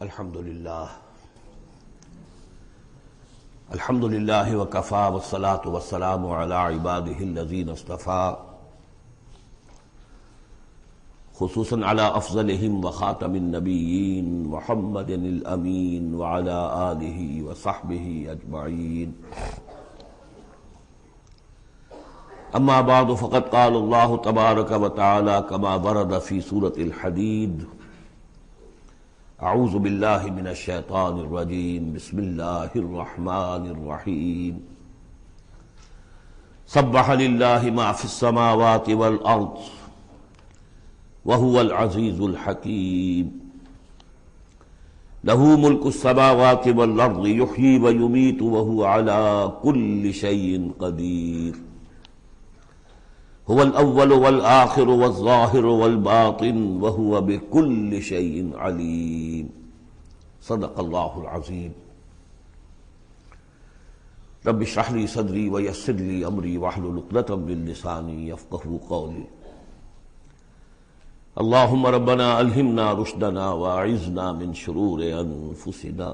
الحمد للہ وکفی والصلاة والسلام علی عباده الذین اصطفی خصوصا علی افضلہم وخاتم النبیین محمد الامین وعلی آلہ وصحبہ اجمعین اما بعد فقد قال اللہ تبارک وتعالی کما ورد فی سورة الحدید اعوذ باللہ من الشیطان الرجیم بسم اللہ الرحمن الرحیم سبح للہ ما فی السماوات والارض وهو العزیز الحکیم لہ ملک السماوات والارض یحیی ویمیت وهو علی کل شیء قدیر هو الاول والآخر والظاہر والباطن وهو بكل شيء علیم صدق اللہ العظیم رب اشرح لي صدری ویسر لي امری واحلل عقدۃ من لسانی یفقہوا قولی اللہم ربنا الہمنا رشدنا واعذنا من شرور انفسنا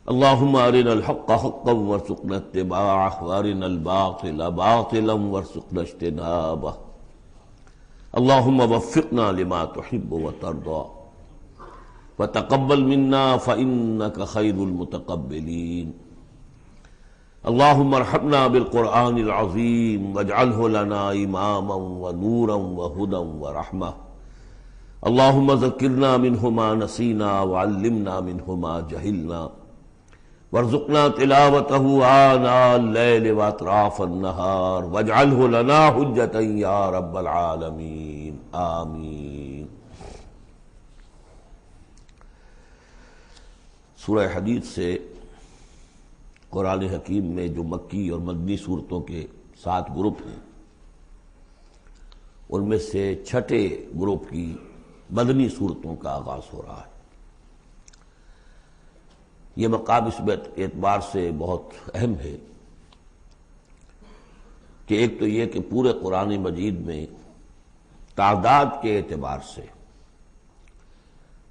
اللہم ارنا الحق حقا وارزقنا اتباعہ وارنا الباطل باطلا وارزقنا اجتنابہ اللہم وفقنا لما تحب وترضى وتقبل منا فإنك خیر المتقبلین اللہم ارحمنا بالقرآن العظیم واجعلہ لنا اماما ونورا وہدا ورحمہ اللہم ذکرنا منہ ما نسینا وعلمنا منہ ما جہلنا وارزقنا تلاوتہ آناء اللیل واطراف النہار واجعلہ لنا حجتا یا رب العالمین آمین۔ سورہ حدید سے قرآن حکیم میں جو مکی اور مدنی صورتوں کے 7 گروپ ہیں ان میں سے چھٹے گروپ کی مدنی صورتوں کا آغاز ہو رہا ہے۔ یہ مقام اس اعتبار سے بہت اہم ہے کہ ایک تو یہ کہ پورے قرآن مجید میں تعداد کے اعتبار سے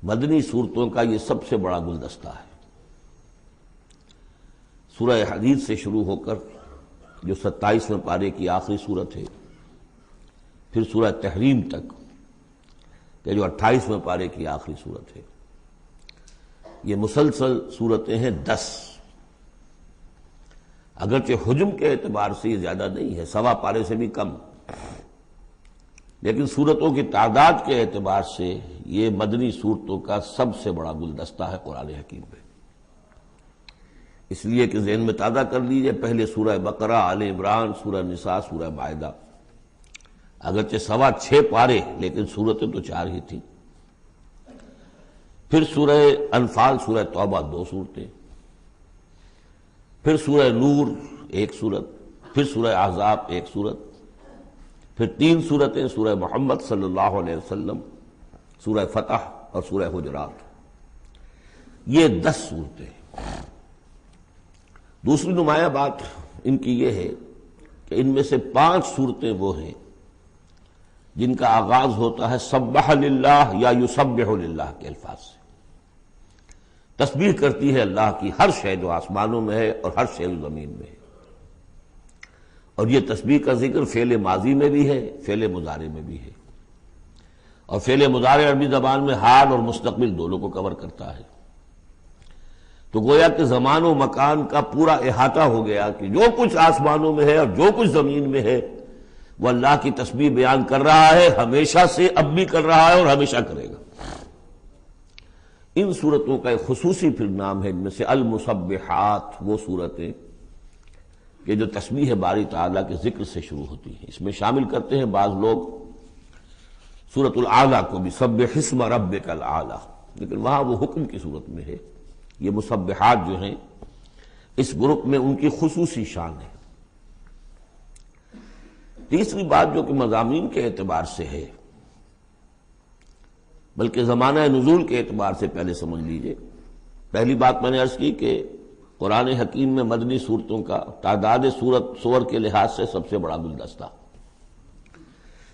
مدنی صورتوں کا یہ سب سے بڑا گلدستہ ہے۔ سورہ حدید سے شروع ہو کر جو 27ویں پارے کی آخری صورت ہے، پھر سورہ تحریم تک کہ جو 28ویں پارے کی آخری صورت ہے، یہ مسلسل صورتیں ہیں 10۔ اگرچہ حجم کے اعتبار سے یہ زیادہ نہیں ہے، 1.25 پارے سے بھی کم، لیکن صورتوں کی تعداد کے اعتبار سے یہ مدنی صورتوں کا سب سے بڑا گلدستہ ہے قرآن حکیم میں۔ اس لیے کہ ذہن میں تازہ کر لیجئے، پہلے سورہ بقرہ، آل عمران، سورہ نساء، سورہ مائدہ، اگرچہ 6.25 پارے لیکن صورتیں تو 4 ہی تھیں۔ پھر سورہ انفال، سورہ توبہ 2 صورتیں، پھر سورہ نور 1 صورت، پھر سورہ احزاب 1 صورت، پھر 3 صورتیں سورہ محمد صلی اللہ علیہ وسلم، سورہ فتح اور سورہ حجرات، یہ 10 صورتیں۔ دوسری نمایاں بات ان کی یہ ہے کہ ان میں سے 5 صورتیں وہ ہیں جن کا آغاز ہوتا ہے سبح للہ یا یسبح للہ کے الفاظ سے۔ تسبیح کرتی ہے اللہ کی ہر شے جو آسمانوں میں ہے اور ہر شے جو زمین میں ہے، اور یہ تسبیح کا ذکر فعل ماضی میں بھی ہے، فعل مضارع میں بھی ہے، اور فعل مضارع عربی زبان میں حال اور مستقبل دونوں کو کور کرتا ہے۔ تو گویا کہ زمان و مکان کا پورا احاطہ ہو گیا کہ جو کچھ آسمانوں میں ہے اور جو کچھ زمین میں ہے وہ اللہ کی تسبیح بیان کر رہا ہے، ہمیشہ سے اب بھی کر رہا ہے اور ہمیشہ کرے گا۔ ان صورتوں کا ایک خصوصی پھر نام ہے، ان میں سے المسبحات، وہ صورتیں کہ جو تسبیح باری تعالیٰ کے ذکر سے شروع ہوتی ہیں۔ اس میں شامل کرتے ہیں بعض لوگ سورۃ الاعلیٰ کو بھی، سبح اسم ربک الاعلیٰ، لیکن وہاں وہ حکم کی صورت میں ہے۔ یہ مسبحات جو ہیں اس گروپ میں ان کی خصوصی شان ہے۔ تیسری بات جو کہ مضامین کے اعتبار سے ہے، بلکہ زمانہ نزول کے اعتبار سے پہلے سمجھ لیجئے۔ پہلی بات میں نے عرض کی کہ قرآن حکیم میں مدنی صورتوں کا تعداد سور کے لحاظ سے سب سے بڑا گلدستہ،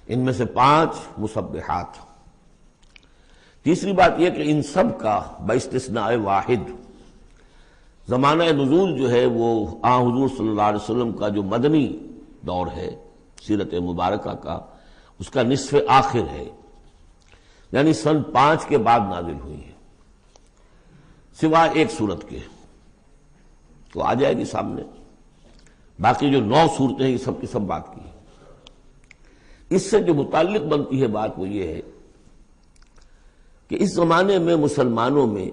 ان میں سے 5 مسبحات۔ تیسری بات یہ کہ ان سب کا باستثناء واحد زمانہ نزول جو ہے وہ حضور صلی اللہ علیہ وسلم کا جو مدنی دور ہے سیرت مبارکہ کا، اس کا نصف آخر ہے، یعنی سن 5 کے بعد نازل ہوئی ہے، سوائے ایک صورت کے، تو آ جائے گی سامنے۔ باقی جو 9 صورتیں ہیں یہ سب کی سب بات کی ہے۔ اس سے جو متعلق بنتی ہے بات وہ یہ ہے کہ اس زمانے میں مسلمانوں میں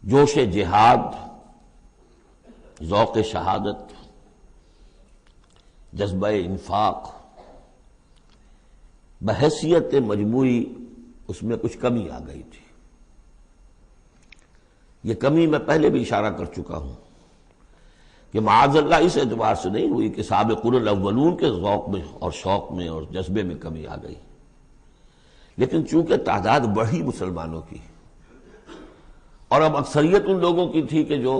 جوش جہاد، ذوق شہادت، جذبہ انفاق، بحیثیت مجموعی اس میں کچھ کمی آ گئی تھی۔ یہ کمی میں پہلے بھی اشارہ کر چکا ہوں کہ معاذ اللہ اس اعتبار سے نہیں ہوئی کہ سابقون الاولون کے ذوق میں اور شوق میں اور جذبے میں کمی آ گئی، لیکن چونکہ تعداد بڑھی مسلمانوں کی اور اب اکثریت ان لوگوں کی تھی کہ جو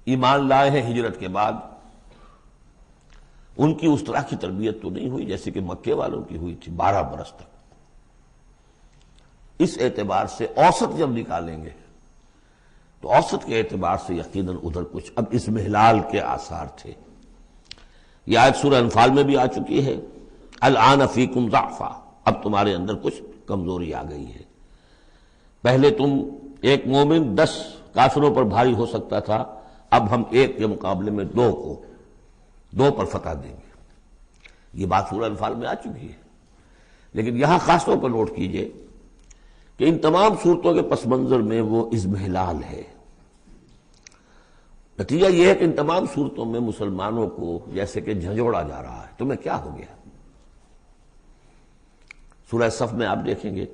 ایمان لائے ہیں ہجرت کے بعد، ان کی اس طرح کی تربیت تو نہیں ہوئی جیسے کہ مکے والوں کی ہوئی تھی 12 برس تک۔ اس اعتبار سے اوسط جب نکالیں گے تو اوسط کے اعتبار سے یقیناً ادھر کچھ اب اضمحلال کے آثار تھے۔ یہ آیت سورہ انفال میں بھی آ چکی ہے، الآن فیکم ضعف، اب تمہارے اندر کچھ کمزوری آ گئی ہے۔ پہلے تم ایک مومن 10 کافروں پر بھاری ہو سکتا تھا، اب ہم 1 کے مقابلے میں 2 پر فتح دیں گے۔ یہ بات سورہ انفال میں آ چکی ہے، لیکن یہاں خاص طور پر نوٹ کیجئے کہ ان تمام صورتوں کے پس منظر میں وہ اضمحلال ہے۔ نتیجہ یہ ہے کہ ان تمام صورتوں میں مسلمانوں کو جیسے کہ جھنجھوڑا جا رہا ہے، تمہیں کیا ہو گیا؟ سورہ صف میں آپ دیکھیں گے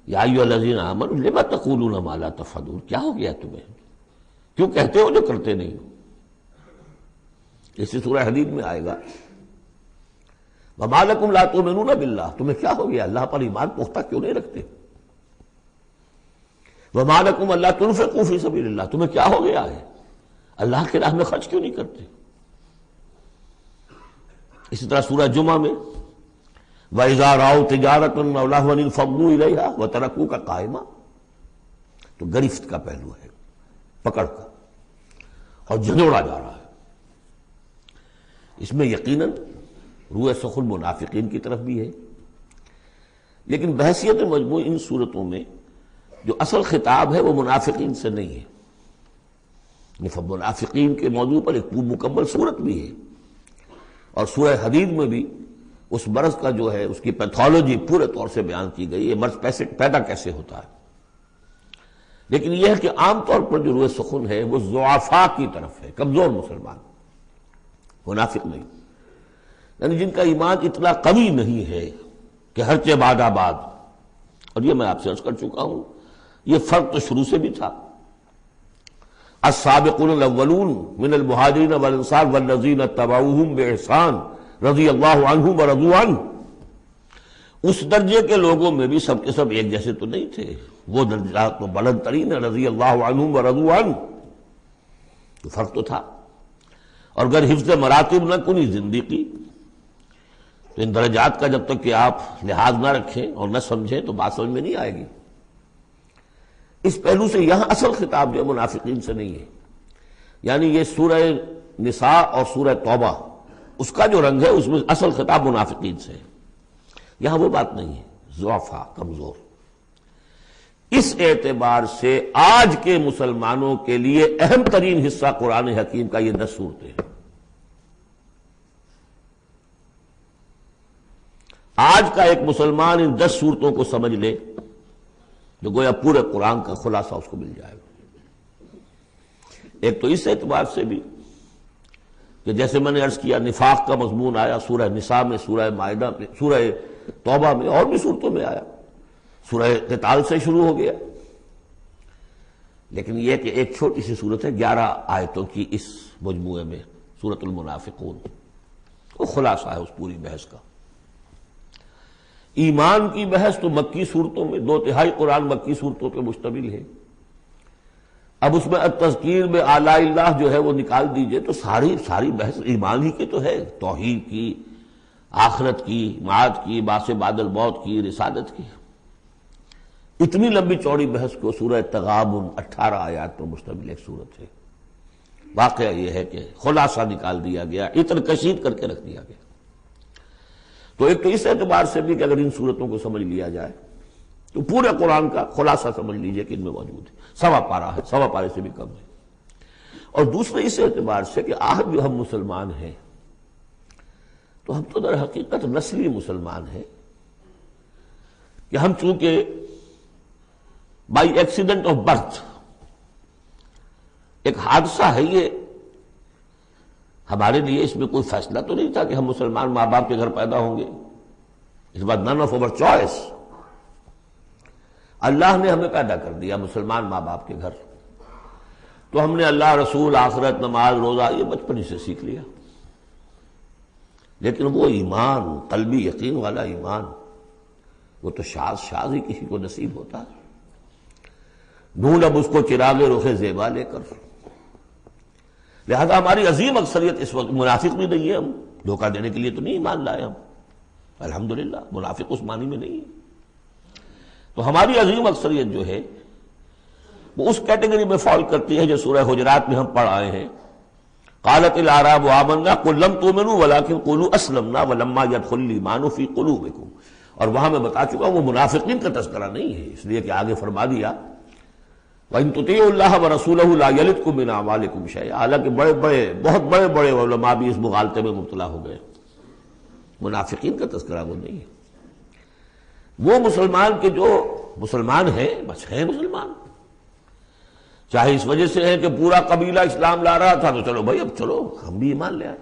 یا ایھا الذین آمنوا لم تقولون ما لا تفعلون، کیا ہو گیا تمہیں؟ کیوں کہتے ہو جو کرتے نہیں ہو؟ اسی سورہ حدید میں آئے گا وما لکم لا تؤمنون باللہ، تمہیں کیا ہو گیا؟ اللہ پر ایمان پختہ کیوں نہیں رکھتے؟ وما لکم الا تنفقوا فی سبیل اللہ، تمہیں کیا ہو گیا ہے؟ اللہ کے راہ میں خرچ کیوں نہیں کرتے؟ اسی طرح سورہ جمعہ میں وَإِذَا رَأَوْا تِجَارَةً أَوْ لَهْوًا انفضوا إِلَيْهَا وَتَرَكُوكَ قَائِمًا، تو گرفت کا پہلو ہے، پکڑ کا، اور جھنجوڑا جا رہا ہے۔ اس میں یقیناً روح سخن منافقین کی طرف بھی ہے، لیکن بحیثیت مجموعی ان صورتوں میں جو اصل خطاب ہے وہ منافقین سے نہیں ہے۔ منافقین کے موضوع پر ایک مکمل صورت بھی ہے، اور سورہ حدید میں بھی اس مرض کا جو ہے اس کی پیتھولوجی پورے طور سے بیان کی گئی، یہ مرض پیدا کیسے ہوتا ہے۔ لیکن یہ ہے کہ عام طور پر جو روح سخن ہے وہ ضعفاء کی طرف ہے، کمزور مسلمان، منافق نہیں، یعنی جن کا ایمان اتنا قوی نہیں ہے کہ ہر چہ باد آباد۔ اور یہ میں آپ سے عرض کر چکا ہوں، یہ فرق تو شروع سے بھی تھا۔ السابقون الاولون من المہاجرین والانصار والذین اتبعوہم باحسان رضی اللہ عنہم ورضوا عنہ، اس درجے کے لوگوں میں بھی سب کے سب ایک جیسے تو نہیں تھے، وہ درجات تو بلند ترین ہے، رضی اللہ عنہم ورضوا عنہ، تو فرق تو تھا۔ اور اگر حفظ مراتب نہ کنی زندگی، تو ان درجات کا جب تک کہ آپ لحاظ نہ رکھیں اور نہ سمجھیں تو بات سمجھ میں نہیں آئے گی۔ اس پہلو سے یہاں اصل خطاب جو منافقین سے نہیں ہے، یعنی یہ سورہ نساء اور سورہ توبہ اس کا جو رنگ ہے اس میں اصل خطاب منافقین سے ہے، یہاں وہ بات نہیں ہے، ضعفاء، کمزور۔ اس اعتبار سے آج کے مسلمانوں کے لیے اہم ترین حصہ قرآن حکیم کا یہ 10 صورتیں ہیں۔ آج کا ایک مسلمان ان 10 صورتوں کو سمجھ لے تو گویا پورے قرآن کا خلاصہ اس کو مل جائے گا۔ ایک تو اس اعتبار سے بھی کہ جیسے میں نے عرض کیا نفاق کا مضمون آیا سورہ نساء میں، سورہ مائدہ میں، سورہ توبہ میں، اور بھی صورتوں میں آیا، سورہ قتال سے شروع ہو گیا۔ لیکن یہ کہ ایک چھوٹی سی صورت ہے 11 آیتوں کی اس مجموعے میں، سورۃ المنافقون، وہ خلاصہ ہے اس پوری بحث کا۔ ایمان کی بحث تو مکی صورتوں میں 2/3 قرآن مکی صورتوں پہ مشتمل ہے۔ اب اس میں التذکیر میں آلاء اللہ جو ہے وہ نکال دیجئے تو ساری بحث ایمان ہی کی تو ہے، توحید کی، آخرت کی، معاد کی، باس بعد الموت کی، رسالت کی۔ اتنی لمبی چوڑی بحث کو سورہ تغابن 18 آیات پر مشتمل ایک سورت ہے. واقعہ یہ ہے کہ خلاصہ نکال دیا گیا، عطر کشید کر کے رکھ دیا گیا. تو ایک تو اس اعتبار سے بھی کہ اگر ان صورتوں کو سمجھ لیا جائے تو پورے قرآن کا خلاصہ سمجھ لیجئے کہ ان میں موجود ہے. سوا پارہ ہے، سوا پارے سے بھی کم ہے. اور دوسرے اس اعتبار سے کہ آج جو ہم مسلمان ہیں تو ہم تو در حقیقت نسلی مسلمان ہیں کہ ہم چونکہ بائی ایکسیڈنٹ آف برتھ، ایک حادثہ ہے یہ، ہمارے لیے اس میں کوئی فیصلہ تو نہیں تھا کہ ہم مسلمان ماں باپ کے گھر پیدا ہوں گے. اس بات نن آف اوور چوائس. اللہ نے ہمیں پیدا کر دیا مسلمان ماں باپ کے گھر، تو ہم نے اللہ، رسول، آخرت، نماز، روزہ یہ بچپن ہی سے سیکھ لیا. لیکن وہ ایمان، قلبی یقین والا ایمان، وہ تو شاذ ہی کسی کو نصیب ہوتا ہے. ڈھونڈ اب اس کو چراغ رخ زیبا لے کر. لہذا ہماری عظیم اکثریت اس وقت منافق بھی نہیں ہے. ہم دھوکہ دینے کے لیے تو نہیں ایمان لائے ہم، الحمدللہ منافق اس معنی میں نہیں ہے. تو ہماری عظیم اکثریت جو ہے وہ اس کیٹیگری میں فال کرتی ہے جو سورہ حجرات میں ہم پڑھ آئے ہیں. قالت الاعراب آمنا قل لم تؤمنوا ولكن قولوا اسلمنا ولما يدخل الايمان في قلوبكم. اور وہاں میں بتا چکا ہوں وہ منافقین کا تذکرہ نہیں ہے، اس لیے کہ آگے فرما دیا وَإِن تُطِيعُوا اللَّهَ وَرَسُولَهُ لَا يَلِدْكُم مِّنْ أَعْمَالِكُمْ شَيْئًا. حالانکہ بہت بڑے علماء بھی اس مغالطے میں مبتلا ہو گئے. منافقین کا تذکرہ وہ نہیں ہے. وہ مسلمان کے جو مسلمان ہیں بس ہیں مسلمان، چاہے اس وجہ سے ہے کہ پورا قبیلہ اسلام لا رہا تھا تو چلو بھائی اب چلو ہم بھی ایمان لے آئے،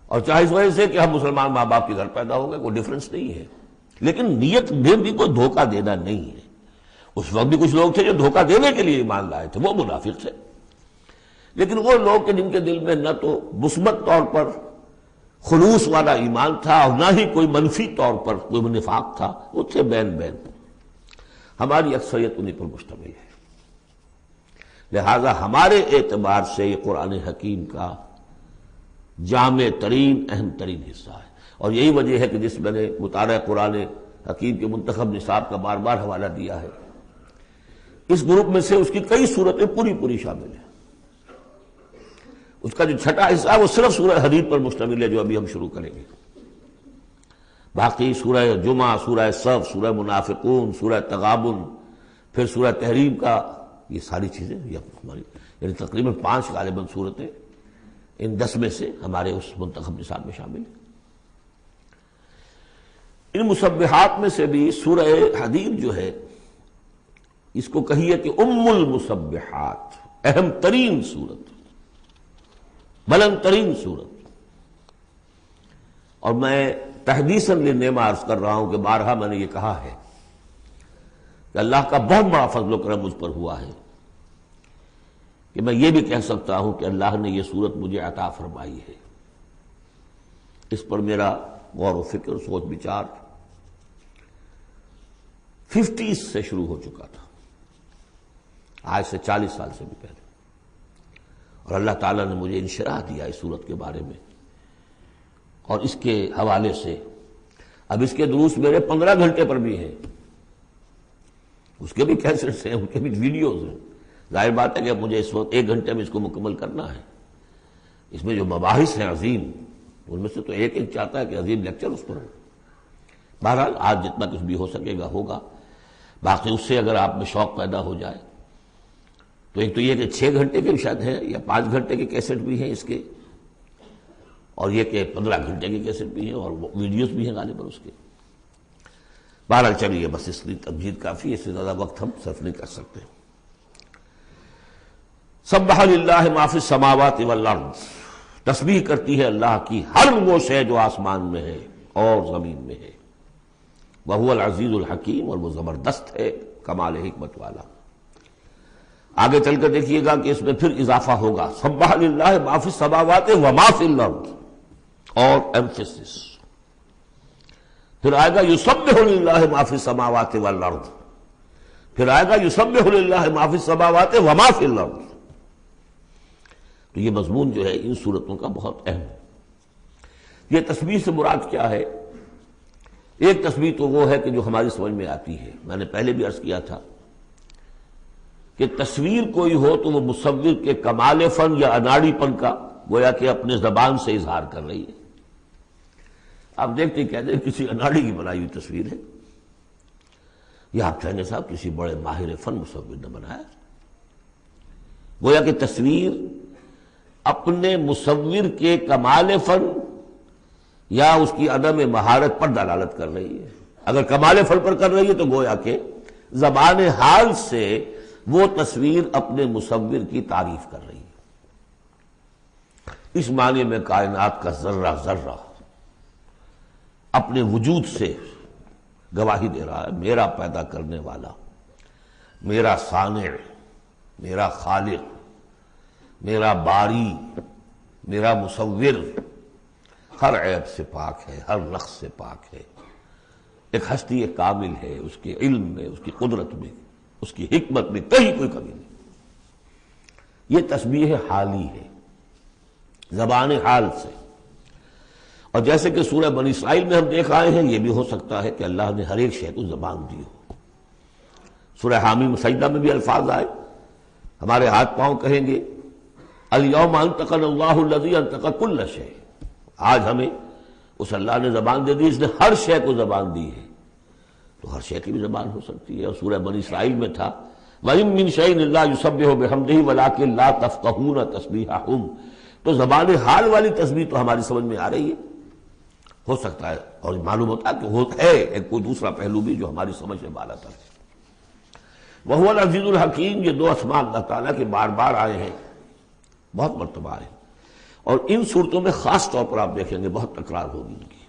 اور چاہے اس وجہ سے کہ ہم مسلمان ماں باپ کے گھر پیدا ہو گئے، کوئی ڈفرنس نہیں ہے. لیکن نیت میں بھی کوئی دھوکہ دینا نہیں ہے. اس وقت بھی کچھ لوگ تھے جو دھوکہ دینے کے لیے ایمان لائے تھے، وہ منافق تھے. لیکن وہ لوگ کہ جن کے دل میں نہ تو مثبت طور پر خلوص والا ایمان تھا اور نہ ہی کوئی منفی طور پر کوئی نفاق تھا، وہ تھے بین بین. ہماری اکثریت انہیں پر مشتمل ہے. لہذا ہمارے اعتبار سے یہ قرآن حکیم کا جامع ترین اہم ترین حصہ ہے. اور یہی وجہ ہے کہ جس میں نے مطالعہ قرآن حکیم کے منتخب نصاب کا بار بار حوالہ دیا ہے، اس گروپ میں سے اس کی کئی صورتیں پوری شامل ہیں. اس کا جو چھٹا حصہ ہے وہ صرف سورہ حدید پر مشتمل ہے جو ابھی ہم شروع کریں گے. باقی سورہ جمعہ، سورہ صف، سورہ منافقون، سورہ تغابن، پھر سورہ تحریم کا، یہ ساری چیزیں یعنی تقریباً 5 غالباً صورتیں ان 10 میں سے ہمارے اس منتخب نصاب میں شامل ہیں. ان مسبحات میں سے بھی سورہ حدید جو ہے اس کو کہیے کہ ام المسبحات، اہم ترین صورت، بلند ترین صورت. اور میں تحدیثاً للنعمہ عرض کر رہا ہوں کہ بارہا میں نے یہ کہا ہے کہ اللہ کا بہت بڑا فضل و کرم مجھ پر ہوا ہے کہ میں یہ بھی کہہ سکتا ہوں کہ اللہ نے یہ صورت مجھے عطا فرمائی ہے. اس پر میرا غور و فکر، سوچ بچار 50s سے شروع ہو چکا تھا، آج سے 40 سال سے بھی پہلے. اور اللہ تعالیٰ نے مجھے انشراح دیا اس صورت کے بارے میں، اور اس کے حوالے سے اب اس کے دروس میرے 15 گھنٹے پر بھی ہیں، اس کے بھی کیسٹس ہیں، ان کے بھی ویڈیوز ہیں. ظاہر بات ہے کہ اب مجھے اس وقت 1 گھنٹے میں اس کو مکمل کرنا ہے. اس میں جو مباحث ہیں عظیم، ان میں سے تو ایک چاہتا ہے کہ عظیم لیکچر اس پر ہو. بہرحال آج جتنا کچھ بھی ہو سکے گا ہوگا. باقی اس سے اگر آپ میں شوق پیدا ہو جائے تو ایک تو یہ کہ 6 گھنٹے کے شاید ہیں یا 5 گھنٹے کے کیسٹ بھی ہیں اس کے، اور یہ کہ 15 گھنٹے کے کیسٹ بھی ہیں اور ویڈیوز بھی ہیں غالباً اس کے. بہرحال چلیے بس اس کی تمجید کافی ہے، اس سے زیادہ وقت ہم صرف نہیں کر سکتے. سبح للہ ما فی السماوات والارض، تسبیح کرتی ہے اللہ کی ہر وہ شے جو آسمان میں ہے اور زمین میں ہے. وہو العزیز الحکیم، اور وہ زبردست ہے، کمال حکمت والا. آگے چل کر دیکھیے گا کہ اس میں پھر اضافہ ہوگا، سبح للہ ما فی السماوات وما فی الارض، اور ایمفیسس. پھر آئے گا یسبح للہ ما فی السماوات والارض، پھر آئے گا یسبح للہ ما فی السماوات وما فی الارض. تو یہ مضمون جو ہے ان صورتوں کا بہت اہم ہے. یہ تسبیح سے مراد کیا ہے؟ ایک تسبیح تو وہ ہے کہ جو ہماری سمجھ میں آتی ہے، میں نے پہلے بھی عرض کیا تھا کہ تصویر کوئی ہو تو وہ مصور کے کمال فن یا اناڑی پن کا گویا کہ اپنے زبان سے اظہار کر رہی ہے۔ آپ دیکھتے کہتے ہیں کسی اناڑی کی بنائی ہوئی تصویر ہے، یا آپ کہیں گے صاحب کسی بڑے ماہر فن مصور نے بنایا۔ گویا کہ تصویر اپنے مصور کے کمال فن یا اس کی عدم مہارت پر دلالت کر رہی ہے۔ اگر کمال فن پر کر رہی ہے تو گویا کہ زبان حال سے وہ تصویر اپنے مصور کی تعریف کر رہی ہے۔ اس معنی میں کائنات کا ذرہ ذرہ اپنے وجود سے گواہی دے رہا ہے، میرا پیدا کرنے والا، میرا صانع، میرا خالق، میرا باری، میرا مصور ہر عیب سے پاک ہے، ہر نقص سے پاک ہے، ایک ہستی کامل ہے، اس کے علم میں، اس کی قدرت میں، اس کی حکمت میں کہیں کوئی کمی نہیں۔ یہ تسبیح حالی ہے، زبان حال سے۔ اور جیسے کہ سورہ بنی اسرائیل میں ہم دیکھ آئے ہیں، یہ بھی ہو سکتا ہے کہ اللہ نے ہر ایک شے کو زبان دی ہو۔ سورہ حامیم سجدہ میں بھی الفاظ آئے، ہمارے ہاتھ پاؤں کہیں گے الیوم انطقنا اللہ الذی انطق کل شیء، آج ہمیں اس اللہ نے زبان دے دی، اس نے ہر شے کو زبان دی ہے، تو ہر شے کی بھی زبان ہو سکتی ہے۔ اور سورہ بنی اسرائیل میں تھا وَإِن مِّن شَيْءٍ إِلَّا يُسَبِّحُ بِحَمْدِهِ وَلَٰكِن لَّا تَفْقَهُونَ تَسْبِيحَهُمْ، تو زبان حال والی تسبیح تو ہماری سمجھ میں آ رہی ہے، ہو سکتا ہے اور معلوم ہوتا ہے کہ ہے ایک کوئی دوسرا پہلو بھی جو ہماری سمجھ سے بالا تر ہے۔ وَهُوَ الْعَزِيزُ الْحَكِيمُ، یہ دو اسماء اللہ تعالیٰ کے بار بار آئے ہیں، بہت مرتبہ آئے ہیں، اور ان صورتوں میں خاص طور پر آپ دیکھیں گے بہت تکرار ہوگی ان کی۔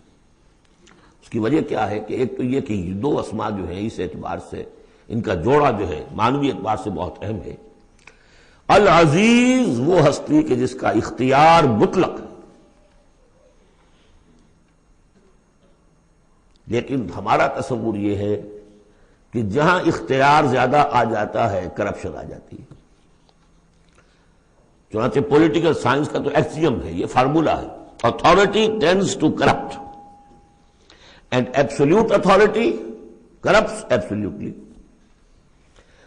اس کی وجہ کیا ہے کہ ایک تو یہ کہ دو اسماء جو ہیں اس اعتبار سے ان کا جوڑا جو ہے معنوی اعتبار سے بہت اہم ہے۔ العزیز وہ ہستی کہ جس کا اختیار مطلق ہے، لیکن ہمارا تصور یہ ہے کہ جہاں اختیار زیادہ آ جاتا ہے کرپشن آ جاتی ہے۔ چنانچہ پولیٹیکل سائنس کا تو ایکسیم ہے، یہ فارمولا ہے، authority tends to corrupt and absolute authority corrupts absolutely۔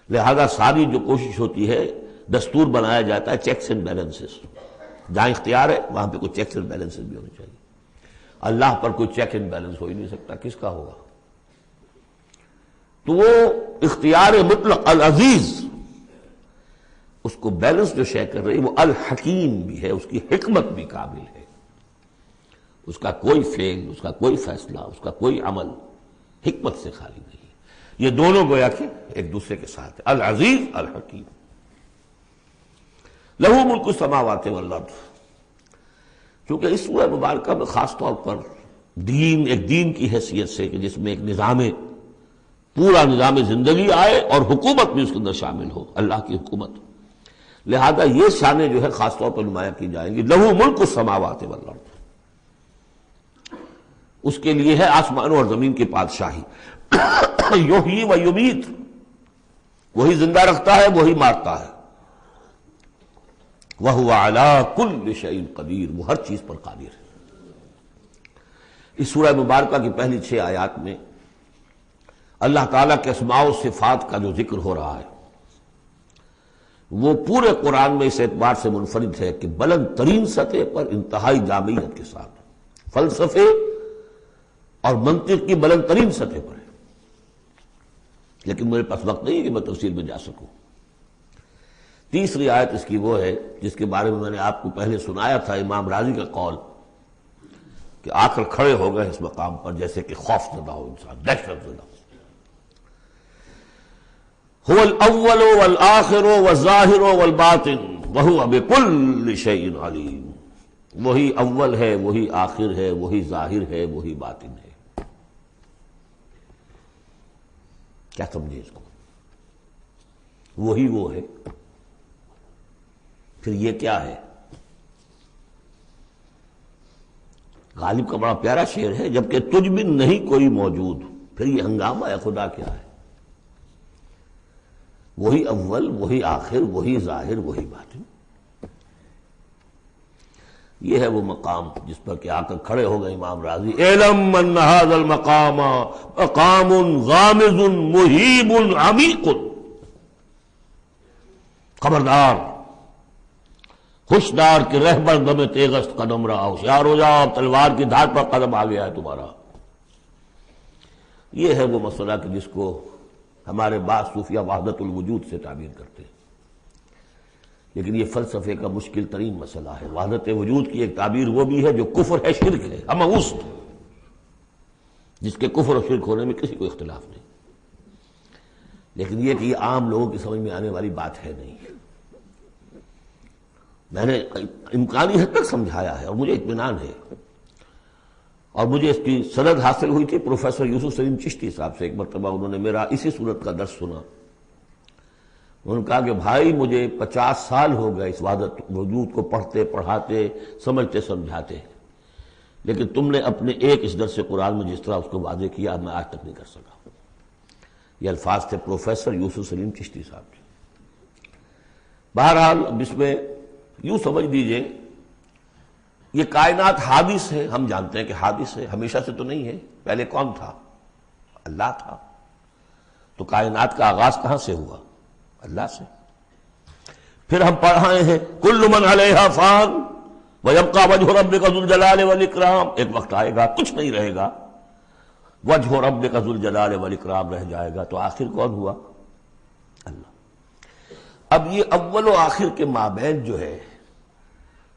لہذا ساری جو کوشش ہوتی ہے، دستور بنایا جاتا ہے چیکس اینڈ بیلنسز، جہاں اختیار ہے وہاں پہ کوئی چیکس اینڈ بیلنسز بھی ہونے چاہیے۔ اللہ پر کوئی چیک اینڈ بیلنس ہو ہی نہیں سکتا، کس کا ہوگا؟ تو وہ اختیار مطلق العزیز، اس کو بیلنس جو شے کر رہی وہ الحکیم بھی ہے، اس کی حکمت بھی کامل ہے، اس کا کوئی فعل، اس کا کوئی فیصلہ، اس کا کوئی عمل حکمت سے خالی نہیں۔ یہ دونوں گویا کہ ایک دوسرے کے ساتھ ہے، العزیز الحکیم۔ لہو ملک السماوات والارض، کیونکہ اس سورہ مبارکہ میں خاص طور پر دین، ایک دین کی حیثیت سے کہ جس میں ایک نظام، پورا نظام زندگی آئے اور حکومت بھی اس کے اندر شامل ہو، اللہ کی حکومت، لہذا یہ شانیں جو ہے خاص طور پر نمایاں کی جائیں گی۔ لہو ملک السماوات والارض، اس کے لیے ہے آسمانوں اور زمین کی بادشاہی۔ یحیی و یمیت، وہی زندہ رکھتا ہے، وہی مارتا ہے۔ وَهُوَ عَلَىٰ كُلِّ شَيْءٍ قَدِيرٌ، وہ ہر چیز پر قادر ہے۔ اس سورہ مبارکہ کی پہلی 6 آیات میں اللہ تعالیٰ کے اسماء و صفات کا جو ذکر ہو رہا ہے وہ پورے قرآن میں اس اعتبار سے منفرد ہے کہ بلند ترین سطح پر انتہائی جامعیت کے ساتھ فلسفے اور منطق کی بلند ترین سطح پر ہے، لیکن میرے پاس وقت نہیں ہے کہ میں تفصیل میں جا سکوں۔ تیسری آیت اس کی وہ ہے جس کے بارے میں نے آپ کو پہلے سنایا تھا، امام راضی کا قول کہ آ کر کھڑے ہو گئے اس مقام پر جیسے کہ خوف زدہ ہو انسان، دہشت زدہ۔ هو الاول والآخر والظاہر والباطن وهو بكل شيء علیم، وہی اول ہے، وہی آخر ہے، وہی ظاہر ہے، وہی باطن ہے۔ کیا سمجھے اس کو؟ وہی وہ ہے، پھر یہ کیا ہے؟ غالب کا بڑا پیارا شعر ہے، جبکہ تجھ بن نہیں کوئی موجود، پھر یہ ہنگامہ ہے خدا کیا ہے؟ وہی اول، وہی آخر، وہی ظاہر، وہی باطن۔ یہ ہے وہ مقام جس پر کہ آ کر کھڑے ہو گئے امام راضی، اعلم ان ھذا المقام مقام غامض مہیب عمیق، خبردار، ہوشدار کہ رہبر دم تیغست قدم رہا، ہوشیار ہو جاؤ، تلوار کی دھار پر قدم آ گیا ہے تمہارا۔ یہ ہے وہ مسئلہ کہ جس کو ہمارے بعض صوفیہ وحدت الوجود سے تعبیر کرتے ہیں، لیکن یہ فلسفے کا مشکل ترین مسئلہ ہے۔ وحدت وجود کی ایک تعبیر وہ بھی ہے جو کفر ہے، شرک ہے، اموست، جس کے کفر و شرک ہونے میں کسی کو اختلاف نہیں، لیکن یہ کہ یہ عام لوگوں کی سمجھ میں آنے والی بات ہے نہیں۔ میں نے امکانی حد تک سمجھایا ہے اور مجھے اطمینان ہے، اور مجھے اس کی سند حاصل ہوئی تھی پروفیسر یوسف سلیم چشتی صاحب سے۔ ایک مرتبہ انہوں نے میرا اسی صورت کا درس سنا، انہوں نے کہا کہ بھائی مجھے 50 سال ہو گئے اس وحدت وجود کو پڑھتے پڑھاتے سمجھتے سمجھاتے، لیکن تم نے اپنے ایک اس درس قرآن میں جس طرح اس کو واضح کیا میں آج تک نہیں کر سکا۔ یہ الفاظ تھے پروفیسر یوسف سلیم چشتی صاحب کے۔ بہرحال اب اس میں یوں سمجھ دیجئے یہ کائنات حادث ہے، ہم جانتے ہیں کہ حادث ہے، ہمیشہ سے تو نہیں ہے۔ پہلے کون تھا؟ اللہ تھا۔ تو کائنات کا آغاز کہاں سے ہوا؟ اللہ سے۔ پھر ہم پڑھائے ہیں کل من علیہا فان ویبقی وجہ ربک ذو الجلال والاکرام، ایک وقت آئے گا کچھ نہیں رہے گا، وجہ ربک ذو الجلال والاکرام رہ جائے گا۔ تو آخر کون ہوا؟ اللہ۔ اب یہ اول و آخر کے مابین جو ہے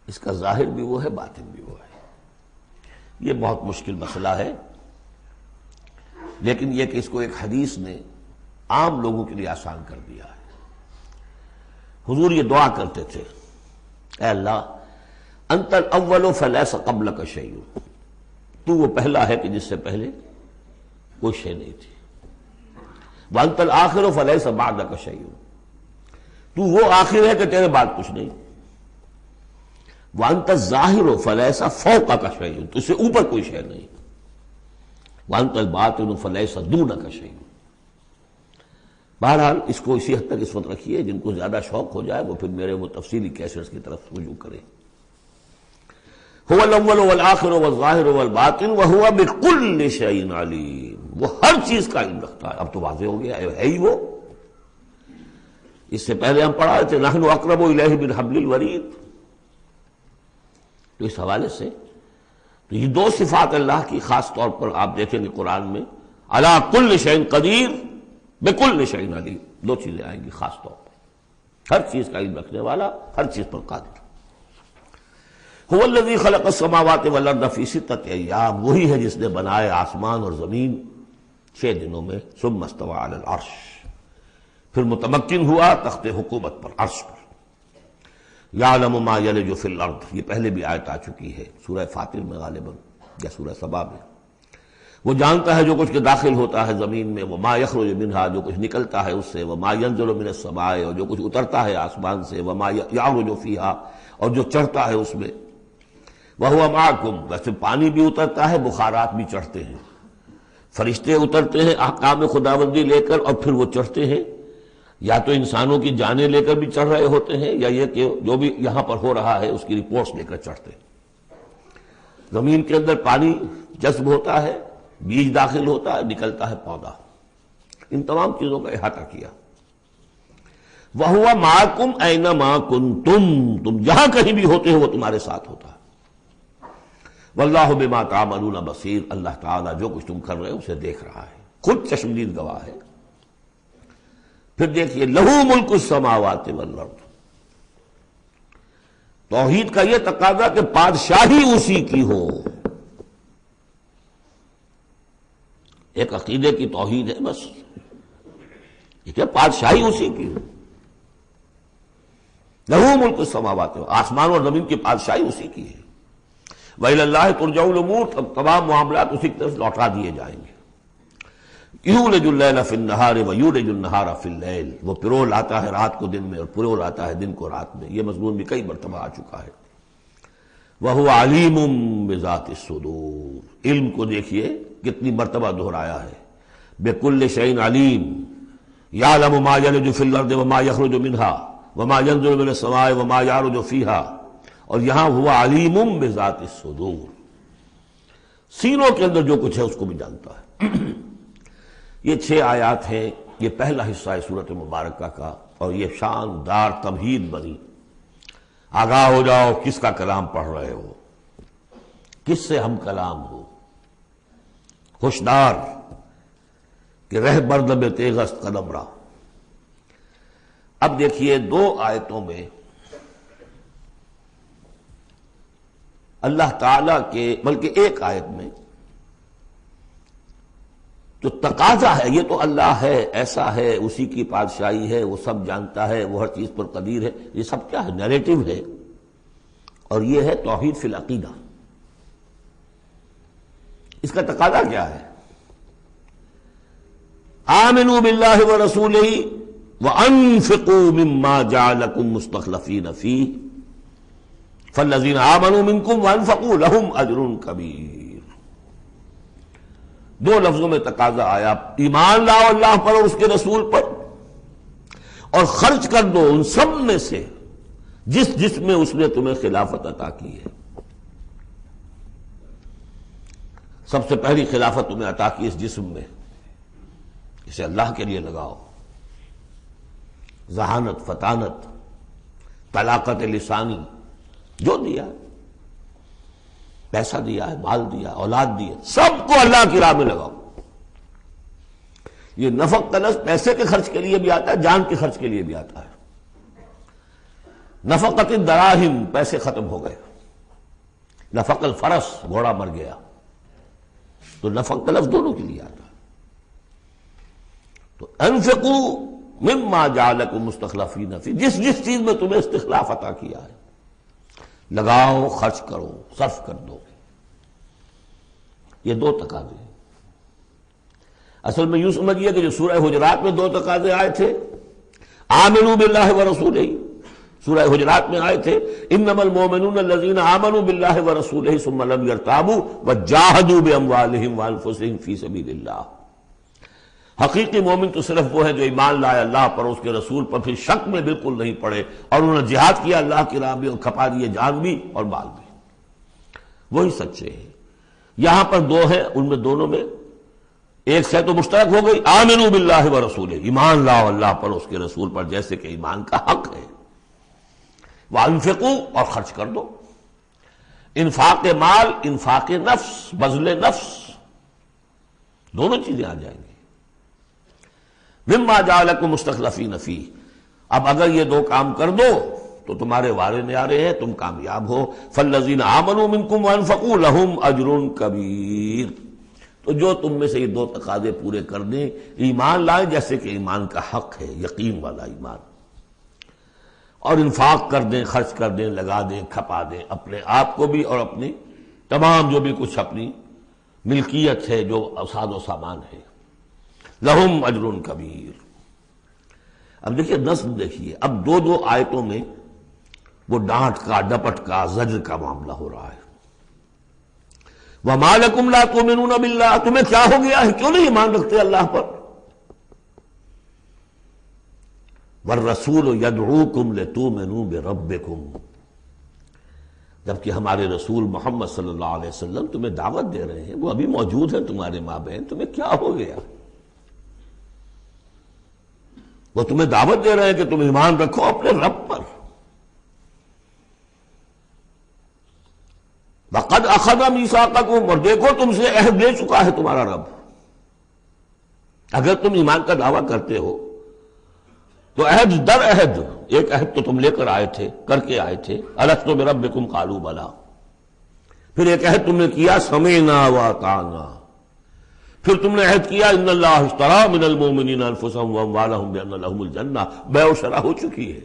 اس کا ظاہر بھی وہ ہے، باطن بھی وہ ہے۔ یہ بہت مشکل مسئلہ ہے، لیکن یہ کہ اس کو ایک حدیث نے عام لوگوں کے لیے آسان کر دیا ہے۔ حضور یہ دعا کرتے تھے، اے اللہ انت الاول فلیس قبلک شیء، تو وہ پہلا ہے کہ جس سے پہلے کوئی شے نہیں تھی، وانت الآخر فلیس بعدک شیء، تو وہ آخر ہے کہ تیرے بعد کچھ نہیں، وانت الظاہر فلیس فوقک شیء، تو اس سے اوپر کوئی شے نہیں، وانت الباطن فلیس دونک شیء۔ بہرحال اس کو اسی حد تک اس وقت رکھیے، جن کو زیادہ شوق ہو جائے وہ پھر میرے وہ تفصیلی کیسٹس کی طرف رجوع کریں۔ هو الاول والآخر والظاہر والباطن وهو بكل شيء علیم، وہ ہر چیز کا علم رکھتا ہے۔ اب تو واضح ہو گیا ہے ہی وہ۔ اس سے پہلے ہم پڑھا تھے نحن اقرب الیہ من حبل الورید، تو اس حوالے سے تو یہ دو صفات اللہ کی خاص طور پر آپ دیکھیں گے قرآن میں، علی کل شیء قدیر بکل شیء علیم، دو چیزیں آئیں گی خاص طور پر، ہر چیز کا علم رکھنے والا، ہر چیز پر قادر۔ هو الذی خلق السماوات والارض فی ستۃ ایام، وہی ہے جس نے بنائے آسمان اور زمین 6 دنوں میں، ثم استوى علی العرش، پھر متمکن ہوا تخت حکومت پر، عرش پر۔ یعلم ما یلج فی الارض، یہ پہلے بھی آیت آ چکی ہے سورہ فاطر میں غالباً یا سورہ سبا میں۔ وہ جانتا ہے جو کچھ کے داخل ہوتا ہے زمین میں، وما یخرج منہا، جو کچھ نکلتا ہے اس سے، وما ینزل من السماء، اور جو کچھ اترتا ہے آسمان سے، وما یعرج فیہا، اور جو چڑھتا ہے اس میں، وہو معکم، ویسے پانی بھی اترتا ہے، بخارات بھی چڑھتے ہیں، فرشتے اترتے ہیں احکام خداوندی لے کر، اور پھر وہ چڑھتے ہیں، یا تو انسانوں کی جانیں لے کر بھی چڑھ رہے ہوتے ہیں، یا یہ کہ جو بھی یہاں پر ہو رہا ہے اس کی رپورٹس لے کر چڑھتے ہیں۔ زمین کے اندر پانی جذب ہوتا ہے، بیج داخل ہوتا ہے، نکلتا ہے پودا، ان تمام چیزوں کا احاطہ کیا۔ وَهُوَ مَعَكُمْ أَيْنَمَا كُنْتُمْ، تم جہاں کہیں بھی ہوتے ہو وہ تمہارے ساتھ ہوتا ہے۔ وَاللَّهُ بِمَا تَعْمَلُونَ بَصِيرٌ، اللہ تعالیٰ جو کچھ تم کر رہے ہو اسے دیکھ رہا ہے، خود چشمدید گواہ ہے۔ پھر دیکھیے لَهُ مُلْكُ السَّمَاوَاتِ وَالْأَرْضِ، توحید کا یہ تقاضا کہ بادشاہی اسی کی ہو، ایک عقیدے کی توحید ہے بس، ٹھیک ہے، بادشاہی اسی کی ہو، لَهُ مُلْكُ السَّمَاوَاتِ، آسمان اور زمین کی بادشاہی اسی کی ہے۔ وَإِلَى اللَّهِ تُرْجَعُ الْأُمُورُ، تمام معاملات اسی کی طرف لوٹا دیے جائیں گے۔ یولج اللیل فی النہار ویولج النہار فی اللیل، وہ پرو لاتا ہے رات کو دن میں اور پرو لاتا ہے دن کو رات میں، یہ مضمون بھی کئی مرتبہ آ چکا ہے۔ وَهُوَ عَلِيمٌ بِذَاتِ الصُّدُورِ، علم کو دیکھیے کتنی مرتبہ دہرایا ہے، بِكُلِّ شَيْءٍ عَلِيمٌ، يَعْلَمُ مَا يَلِجُ فِي الْأَرْضِ وَمَا يَخْرُجُ مِنْهَا وَمَا يَنزِلُ مِنَ السَّمَاءِ وَمَا يَعْرُجُ فِيهَا، اور یہاں ہوا علیم بذات الصدور، سینوں کے اندر جو کچھ ہے اس کو بھی جانتا ہے۔ یہ 6 آیات ہیں، یہ پہلا حصہ ہے سورۃ مبارکہ کا، اور یہ شاندار تمہید بنی۔ آگاہ ہو جاؤ کس کا کلام پڑھ رہے ہو، کس سے ہم کلام ہو، ہوشدار کہ رہ بردب تیغست قدم را۔ اب دیکھیے 2 آیتوں میں اللہ تعالی کے، بلکہ ایک آیت میں جو تقاضا ہے، یہ تو اللہ ہے، ایسا ہے، اسی کی بادشاہی ہے، وہ سب جانتا ہے، وہ ہر چیز پر قدیر ہے، یہ سب کیا ہے؟ نیریٹو ہے، اور یہ ہے توحید فی العقیدہ۔ اس کا تقاضا کیا ہے؟ آمنوا باللہ ورسولہ وانفقوا مما جعلکم مستخلفین فیہ فالذین آمنوا منکم وانفقوا لہم اجر کبیر۔ 2 لفظوں میں تقاضا آیا، ایمان لاؤ اللہ پر اور اس کے رسول پر، اور خرچ کر دو ان سب میں سے جس میں اس نے تمہیں خلافت عطا کی ہے۔ سب سے پہلی خلافت تمہیں عطا کی اس جسم میں، اسے اللہ کے لیے لگاؤ۔ ذہانت، فطانت، طلاقت لسانی، جو دیا ہے، پیسہ دیا ہے، مال دیا، اولاد دی ہے، سب کو اللہ کی راہ میں لگاؤ۔ یہ نفق کا لفظ پیسے کے خرچ کے لیے بھی آتا ہے، جان کے خرچ کے لیے بھی آتا ہے۔ نفقت الدراہم، پیسے ختم ہو گئے۔ نفق الفرس، گھوڑا مر گیا، تو نفق کا لفظ دونوں کے لیے آتا ہے۔ تو انفقوا مما جعلکم مستخلفین فی، جس چیز میں تمہیں استخلاف عطا کیا ہے لگاؤ، خرچ کرو، صرف کر دو۔ یہ 2 تقاضے ہیں۔ اصل میں یوں سمجھیے کہ جو سورہ حجرات میں 2 تقاضے آئے تھے، آمنوا باللہ ورسولہ، سورہ حجرات میں آئے تھے انما المؤمنون الذین آمنوا باللہ ورسولہ ثم لم یرتابوا وجاہدوا باموالہم وانفسہم فی سبیل اللہ۔ حقیقی مومن تو صرف وہ ہے جو ایمان لائے اللہ پر، اس کے رسول پر، پھر شک میں بالکل نہیں پڑے، اور انہوں نے جہاد کیا اللہ کی راہ میں اور کھپا دیے جان بھی اور مال بھی، وہی سچے ہیں۔ یہاں پر 2 ہیں، ان میں دونوں میں ایک سے تو مشترک ہو گئی، آمنوا باللہ ورسولہ، ایمان لاؤ اللہ پر اس کے رسول پر جیسے کہ ایمان کا حق ہے۔ وانفقوا، اور خرچ کر دو، انفاق مال، انفاق نفس، بذل نفس، دونوں چیزیں آ جائیں گی۔ مما جعلکم مستخلفین فیہ، اب اگر یہ 2 کام کر دو تو تمہارے وارے نیارے ہیں، تم کامیاب ہو۔ فالذین آمنوا منکم وانفقوا لہم اجر کبیر، تو جو تم میں سے یہ 2 تقاضے پورے کر دیں، ایمان لائیں جیسے کہ ایمان کا حق ہے، یقین والا ایمان، اور انفاق کر دیں، خرچ کر دیں، لگا دیں، کھپا دیں، اپنے آپ کو بھی اور اپنی تمام جو بھی کچھ اپنی ملکیت ہے، جو ساز و سامان ہے، لہم اجر کبیر۔ اب دیکھیے نظم، دیکھیے اب 2 آیتوں میں وہ ڈانٹ کا، ڈپٹ کا، زجر کا معاملہ ہو رہا ہے۔ وَمَا لَكُمْ لَا تُؤْمِنُونَ بِاللَّهِ، تمہیں کیا ہو گیا ہے، کیوں نہیں ایمان رکھتے اللہ پر؟ وَالرَّسُولُ يَدْعُوكُمْ لِتُؤْمِنُوا بِرَبِّكُمْ، جبکہ ہمارے رسول محمد صلی اللہ علیہ وسلم تمہیں دعوت دے رہے ہیں، وہ ابھی موجود ہیں تمہارے مابین، تمہیں کیا ہو گیا؟ وہ تمہیں دعوت دے رہے ہیں کہ تم ایمان رکھو اپنے رب پر۔ وَقَدْ أَخَذَ مِيثَاقَكُمْ، اور دیکھو تم سے عہد لے چکا ہے تمہارا رب۔ اگر تم ایمان کا دعویٰ کرتے ہو تو عہد در عہد، ایک عہد تو تم لے کر آئے تھے، کر کے آئے تھے، أَلَسْتُ بِرَبِّكُمْ قَالُوا بَلَىٰ، پھر ایک عہد تم نے کیا سَمِعْنَا وَأَطَعْنَا، پھر تم نے عہد کیا ان اللہ اشترى من المؤمنین انفسهم واموالهم بان لهم الجنہ، بیع و شرع ہو چکی ہے۔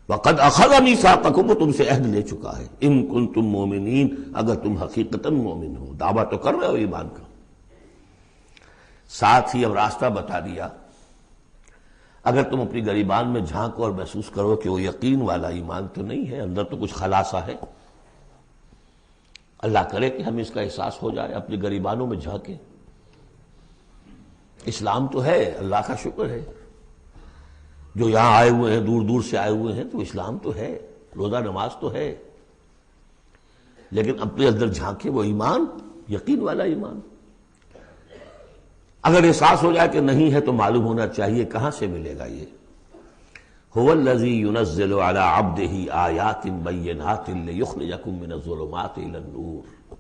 وقد اخذ میثاقکم، وہ تم سے عہد لے چکا ہے، ان کنتم مؤمنین، اگر تم حقیقتاً مومن ہو، دعویٰ تو کر رہے ہو ایمان کا۔ ساتھ ہی اب راستہ بتا دیا، اگر تم اپنی گریبان میں جھانکو اور محسوس کرو کہ وہ یقین والا ایمان تو نہیں ہے، اندر تو کچھ خلاصہ ہے، اللہ کرے کہ ہمیں اس کا احساس ہو جائے، اپنی گریبانوں میں جھانکیں۔ اسلام تو ہے، اللہ کا شکر ہے، جو یہاں آئے ہوئے ہیں، دور دور سے آئے ہوئے ہیں، تو اسلام تو ہے، روزہ نماز تو ہے، لیکن اپنے اندر جھانکے وہ ایمان، یقین والا ایمان۔ اگر احساس ہو جائے کہ نہیں ہے تو معلوم ہونا چاہیے کہاں سے ملے گا یہ۔ هو الذی ينزل على عبده آیات بینات لیخرجکم من الظلمات الى النور،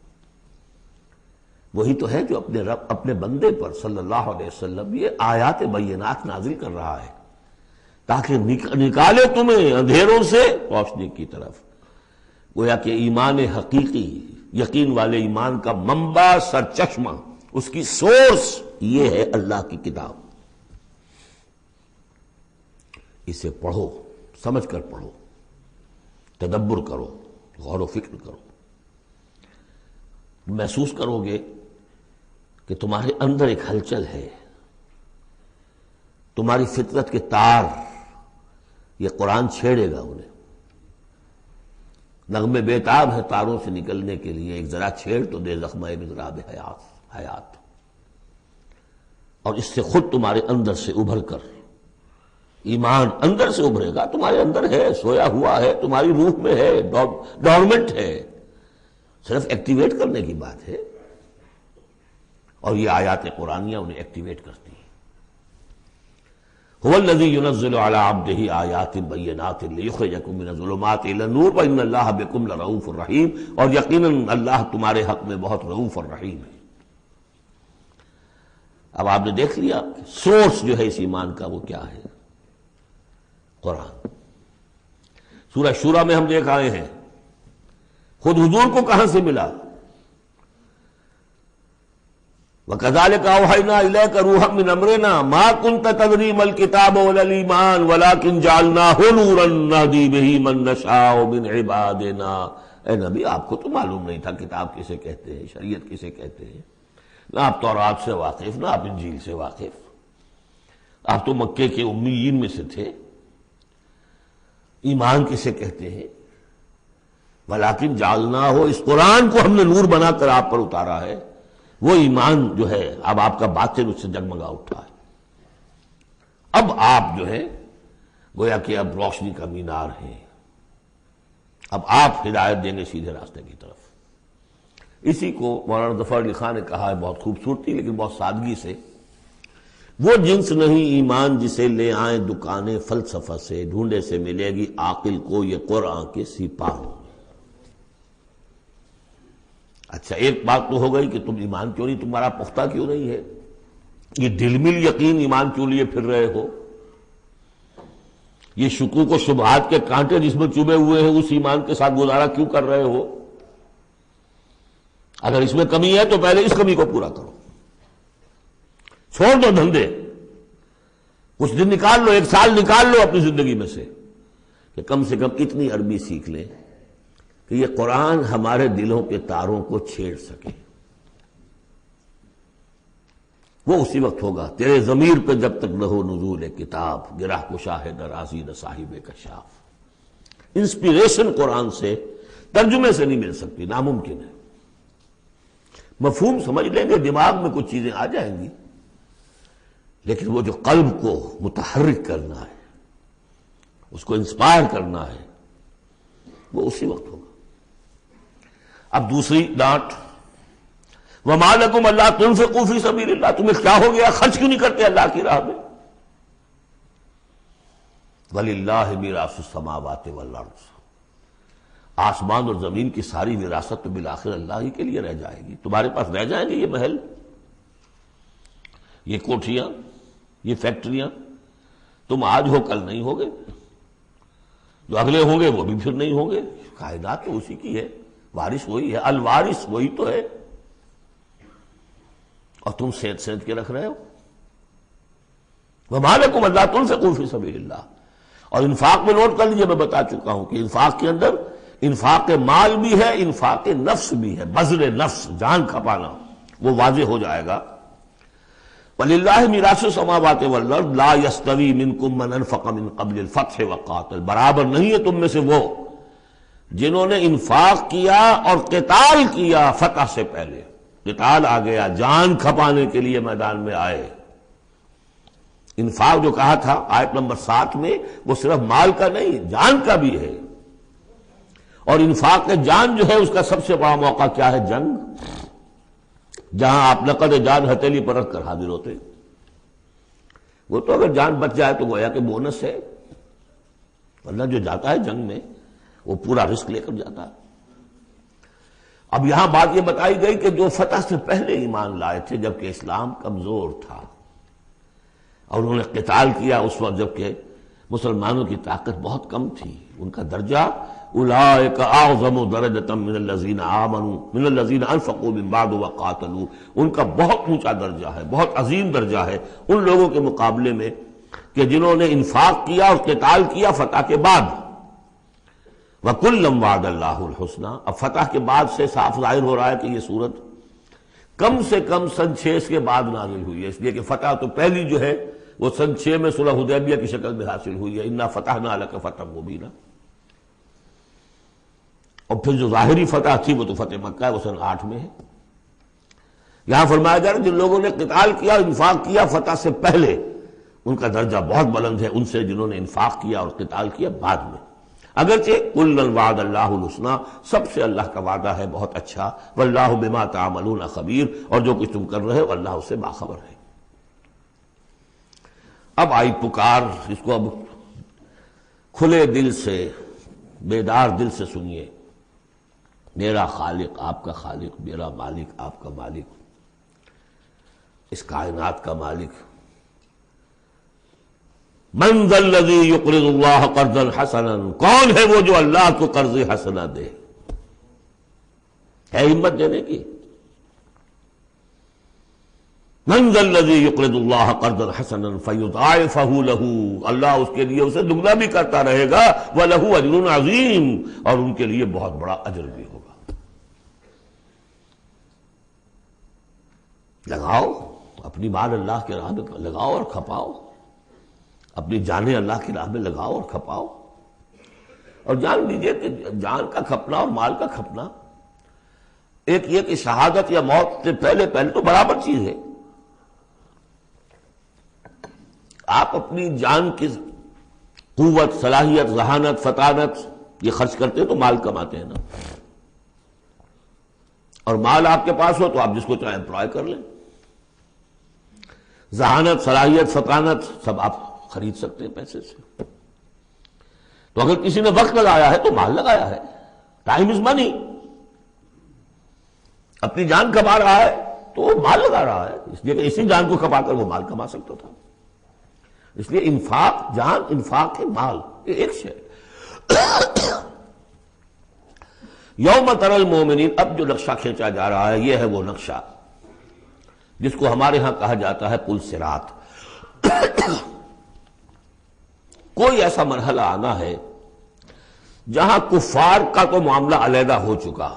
وہی تو ہے جو اپنے رب، اپنے بندے پر صلی اللہ علیہ وسلم یہ آیات بینات نازل کر رہا ہے تاکہ نکالے تمہیں اندھیروں سے روشنی کی طرف۔ گویا کہ ایمان حقیقی، یقین والے ایمان کا منبع، سرچشمہ، اس کی سورس یہ ہے اللہ کی کتاب۔ اسے پڑھو، سمجھ کر پڑھو، تدبر کرو، غور و فکر کرو، محسوس کرو گے کہ تمہارے اندر ایک ہلچل ہے، تمہاری فطرت کے تار، یہ قرآن چھیڑے گا انہیں۔ نغمے بیتاب ہے تاروں سے نکلنے کے لیے، ایک ذرا چھیڑ تو دے زخمۂ مضراب حیات، اور اس سے خود تمہارے اندر سے ابھر کر ایمان اندر سے ابھرے گا۔ تمہارے اندر ہے، سویا ہوا ہے، تمہاری روح میں ہے، ڈورمنٹ ہے، صرف ایکٹیویٹ کرنے کی بات ہے، اور یہ آیات قرآنیہ انہیں ایکٹیویٹ کرتی ہیں۔ هو الذی ينزل على عبده آیات بینات لیخرجکم من الظلمات الى النور وان اللہ بکم لرؤوف رحیم، اور یقیناً اللہ تمہارے حق میں بہت رؤوف اور رحیم ہے۔ اب آپ نے دیکھ لیا سورس جو ہے اس ایمان کا وہ کیا ہے، قرآن۔ سورہ شورى میں ہم دیکھ آئے ہیں خود حضور کو کہاں سے ملا، وَكَذَلِكَ أَوْحَيْنَا إِلَيْكَ رُوحًا مِّنْ أَمْرِنَا مَا كُنْتَ تَدْرِي مَا الْكِتَابُ وَلَا الْإِيمَانُ وَلَكِنْ جَعَلْنَاهُ نُورًا نَهْدِي بِهِ مَن نَّشَاءُ مِنْ عِبَادِنَا۔ اے نبی، آپ کو تو معلوم نہیں تھا کتاب کسے کہتے ہیں، شریعت کسے کہتے ہیں، نہ آپ تورات سے واقف، نہ آپ انجیل سے واقف، آپ تو مکے کے امیین میں سے تھے۔ ایمان کسے کہتے ہیں؟ وَلَكِنْ جَعَلْنَاهُ، اس قرآن کو ہم نے نور بنا کر آپ پر اتارا ہے۔ وہ ایمان جو ہے اب آپ کا باطن اس سے جگمگا اٹھا ہے، اب آپ جو ہے گویا کہ اب روشنی کا مینار ہیں، اب آپ ہدایت دیں گے سیدھے راستے کی طرف۔ اسی کو مولانا ظفر علی خان نے کہا ہے بہت خوبصورتی لیکن بہت سادگی سے، وہ جنس نہیں ایمان جسے لے آئیں دکانیں فلسفہ سے، ڈھونڈے سے ملے گی عاقل کو یہ قرآن کے سپاہ۔ اچھا، ایک بات تو ہو گئی کہ تم ایمان کیوں نہیں، تمہارا پختہ کیوں نہیں ہے، یہ دل مل یقین ایمان کیوں لیے پھر رہے ہو، یہ شکوک و شبہات کے کانٹے جس میں چبھے ہوئے ہیں اس ایمان کے ساتھ گزارا کیوں کر رہے ہو؟ اگر اس میں کمی ہے تو پہلے اس کمی کو پورا کرو، چھوڑ دو دھندے، کچھ دن نکال لو، ایک سال نکال لو اپنی زندگی میں سے کہ کم سے کم اتنی عربی سیکھ لیں کہ یہ قرآن ہمارے دلوں کے تاروں کو چھیڑ سکے۔ وہ اسی وقت ہوگا تیرے ضمیر پہ جب تک نہ ہو نزول کتاب، گرہ کشا ہے درازی نہ صاحب کشاف۔ انسپیریشن قرآن سے، ترجمے سے نہیں مل سکتی، ناممکن ہے۔ مفہوم سمجھ لیں گے، دماغ میں کچھ چیزیں آ جائیں گی، لیکن وہ جو قلب کو متحرک کرنا ہے، اس کو انسپائر کرنا ہے، وہ اسی وقت ہوگا۔ اب دوسری ڈانٹ، وَمَا لَكُمْ أَلَّا تُنْفِقُوا فِي سَبِيلِ اللَّهِ، تمہیں کیا ہو گیا، خرچ کیوں نہیں کرتے اللہ کی راہ میں؟ وَلِلَّهِ مِيرَاثُ السَّمَاوَاتِ وَالْأَرْضِ، آسمان اور زمین کی ساری وراثت تو بالآخر اللہ ہی کے لیے رہ جائے گی۔ تمہارے پاس رہ جائیں گے یہ محل، یہ کوٹھیاں، یہ فیکٹریاں، تم آج ہو کل نہیں ہوگے، جو اگلے ہوں گے وہ بھی پھر نہیں ہوں گے۔ کائنات تو اسی کی ہے، وارث وہی ہے، الوارث وہی تو ہے، اور تم سید سید کے رکھ رہے ہو۔ وَمَا لَكُمْ أَلَّا تُنْفِقُوا فِي سَبِيلِ اللَّهِ، اور انفاق میں نوٹ کر لیجیے، میں بتا چکا ہوں کہ انفاق کے اندر انفاق مال بھی ہے، انفاق نفس بھی ہے، بذل نفس، جان کھپانا، وہ واضح ہو جائے گا۔ وَلِلَّهِ مِيرَاثُ السَّمَاوَاتِ وَالْأَرْضِ لَا يَسْتَوِي مِنْكُمْ مَنْ أَنْفَقَ مِنْ قَبْلِ الْفَتْحِ وَقَاتَلَ، برابر نہیں ہے تم میں سے وہ جنہوں نے انفاق کیا اور قتال کیا فتح سے پہلے۔ قتال آ گیا، جان کھپانے کے لیے میدان میں آئے۔ انفاق جو کہا تھا آیت نمبر 7 میں، وہ صرف مال کا نہیں، جان کا بھی ہے۔ اور انفاق جان جو ہے اس کا سب سے بڑا موقع کیا ہے؟ جنگ، جہاں آپ نقد جان ہتھیلی پر رکھ کر حاضر ہوتے. وہ تو اگر جان بچ جائے تو گویا کہ بونس ہے، ورنہ جو جاتا ہے جنگ میں وہ پورا رسک لے کر جاتا ہے. اب یہاں بات یہ بتائی گئی کہ جو فتح سے پہلے ایمان لائے تھے جبکہ اسلام کمزور تھا، اور انہوں نے قتال کیا اس وقت جبکہ مسلمانوں کی طاقت بہت کم تھی، ان کا درجہ اولئک اعظم درجۃ من الذین آمنوا من الذین انفقوا من بعد وقاتلوا، ان کا بہت اونچا درجہ ہے، بہت عظیم درجہ ہے ان لوگوں کے مقابلے میں کہ جنہوں نے انفاق کیا اور قتال کیا فتح کے بعد. وَكُلًّا وَعَدَ اللَّهُ الْحُسْنَى. اب فتح کے بعد سے صاف ظاہر ہو رہا ہے کہ یہ صورت کم سے کم سن 6 کے بعد نازل ہوئی ہے، اس لیے کہ فتح تو پہلی جو ہے وہ سن 6 میں صلح حدیبیہ کی شکل میں حاصل ہوئی ہے، اِنَّا فَتَحْنَا لَكَ فَتحًا مُبِينًا. اور پھر جو ظاہری فتح تھی وہ تو فتح مکہ ہے، وہ سن 8 میں ہے. یہاں فرمایا جا رہا ہے جن لوگوں نے قتال کیا اور انفاق کیا فتح سے پہلے ان کا درجہ بہت بلند ہے ان سے جنہوں نے انفاق کیا اور قتال کیا بعد میں. اگرچہ کُلًّا وَعَدَ اللَّهُ الْحُسْنَى، سب سے اللہ کا وعدہ ہے بہت اچھا. وَاللَّهُ بِمَا تَعْمَلُونَ خَبِيرٌ، اور جو کچھ تم کر رہے ہو اللہ اس سے باخبر ہے. اب آئی پکار، اس کو اب کھلے دل سے بیدار دل سے سنیے. میرا خالق آپ کا خالق، میرا مالک آپ کا مالک، اس کائنات کا مالک. من ذا الذی یقرض اللہ قرضا حسنا، کون ہے وہ جو اللہ کو قرض حسنا دے؟ ہے ہمت دینے کی؟ من ذا الذی یقرض اللہ قرضا حسنا فیضاعفہ لہ، اللہ اس کے لیے اسے دگنا بھی کرتا رہے گا. وَلَهُ أَجْرٌ عَظِيمٌ، اور ان کے لیے بہت بڑا اجر بھی ہوگا. لگاؤ اپنی مال اللہ کے راہ میں، لگاؤ اور کھپاؤ، اپنی جانیں اللہ کی راہ میں لگاؤ اور کھپاؤ. اور جان لیجیے کہ جان کا کھپنا اور مال کا کھپنا ایک یہ کہ شہادت یا موت سے پہلے تو برابر چیز ہے. آپ اپنی جان کی قوت، صلاحیت، ذہانت، فطانت یہ خرچ کرتے ہیں تو مال کماتے ہیں نا. اور مال آپ کے پاس ہو تو آپ جس کو چاہے امپلائے کر لیں. ذہانت، صلاحیت، فطانت سب آپ خرید سکتے ہیں پیسے سے. تو اگر کسی نے وقت لگایا ہے تو مال لگایا ہے. ٹائم از منی. اپنی جان کما رہا ہے تو وہ مال لگا رہا ہے، اس لیے کہ اسی جان کو کما کر وہ مال کما سکتا تھا. اس لیے انفاق جان، انفاق ہے مال، یہ ایک شے. یوم تری المؤمنین، اب جو نقشہ کھینچا جا رہا ہے یہ ہے وہ نقشہ جس کو ہمارے ہاں کہا جاتا ہے پل صراط. کوئی ایسا مرحلہ آنا ہے جہاں کفار کا تو معاملہ علیحدہ ہو چکا،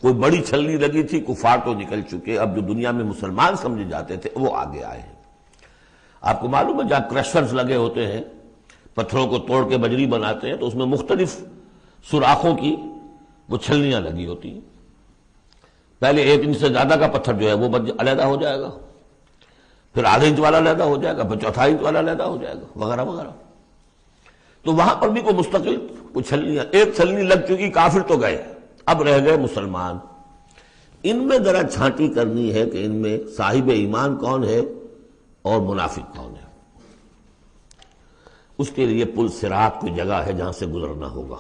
کوئی بڑی چھلنی لگی تھی، کفار تو نکل چکے، اب جو دنیا میں مسلمان سمجھے جاتے تھے وہ آگے آئے ہیں. آپ کو معلوم ہے جہاں کرشرز لگے ہوتے ہیں، پتھروں کو توڑ کے بجری بناتے ہیں، تو اس میں مختلف سوراخوں کی وہ چھلنیاں لگی ہوتی ہیں. پہلے 1 انچ سے زیادہ کا پتھر جو ہے وہ علیحدہ ہو جائے گا، پھر ½ انچ والا علیحدہ ہو جائے گا، پھر چوتھائی انچ والا علیحدہ ہو جائے گا، وغیرہ وغیرہ. تو وہاں پر بھی کوئی مستقل کوئی چھلنیاں، ایک چھلنی لگ چکی، کافر تو گئے، اب رہ گئے مسلمان. ان میں ذرا چھانٹی کرنی ہے کہ ان میں صاحب ایمان کون ہے اور منافق کون ہے. اس کے لیے پل صراط کوئی جگہ ہے جہاں سے گزرنا ہوگا.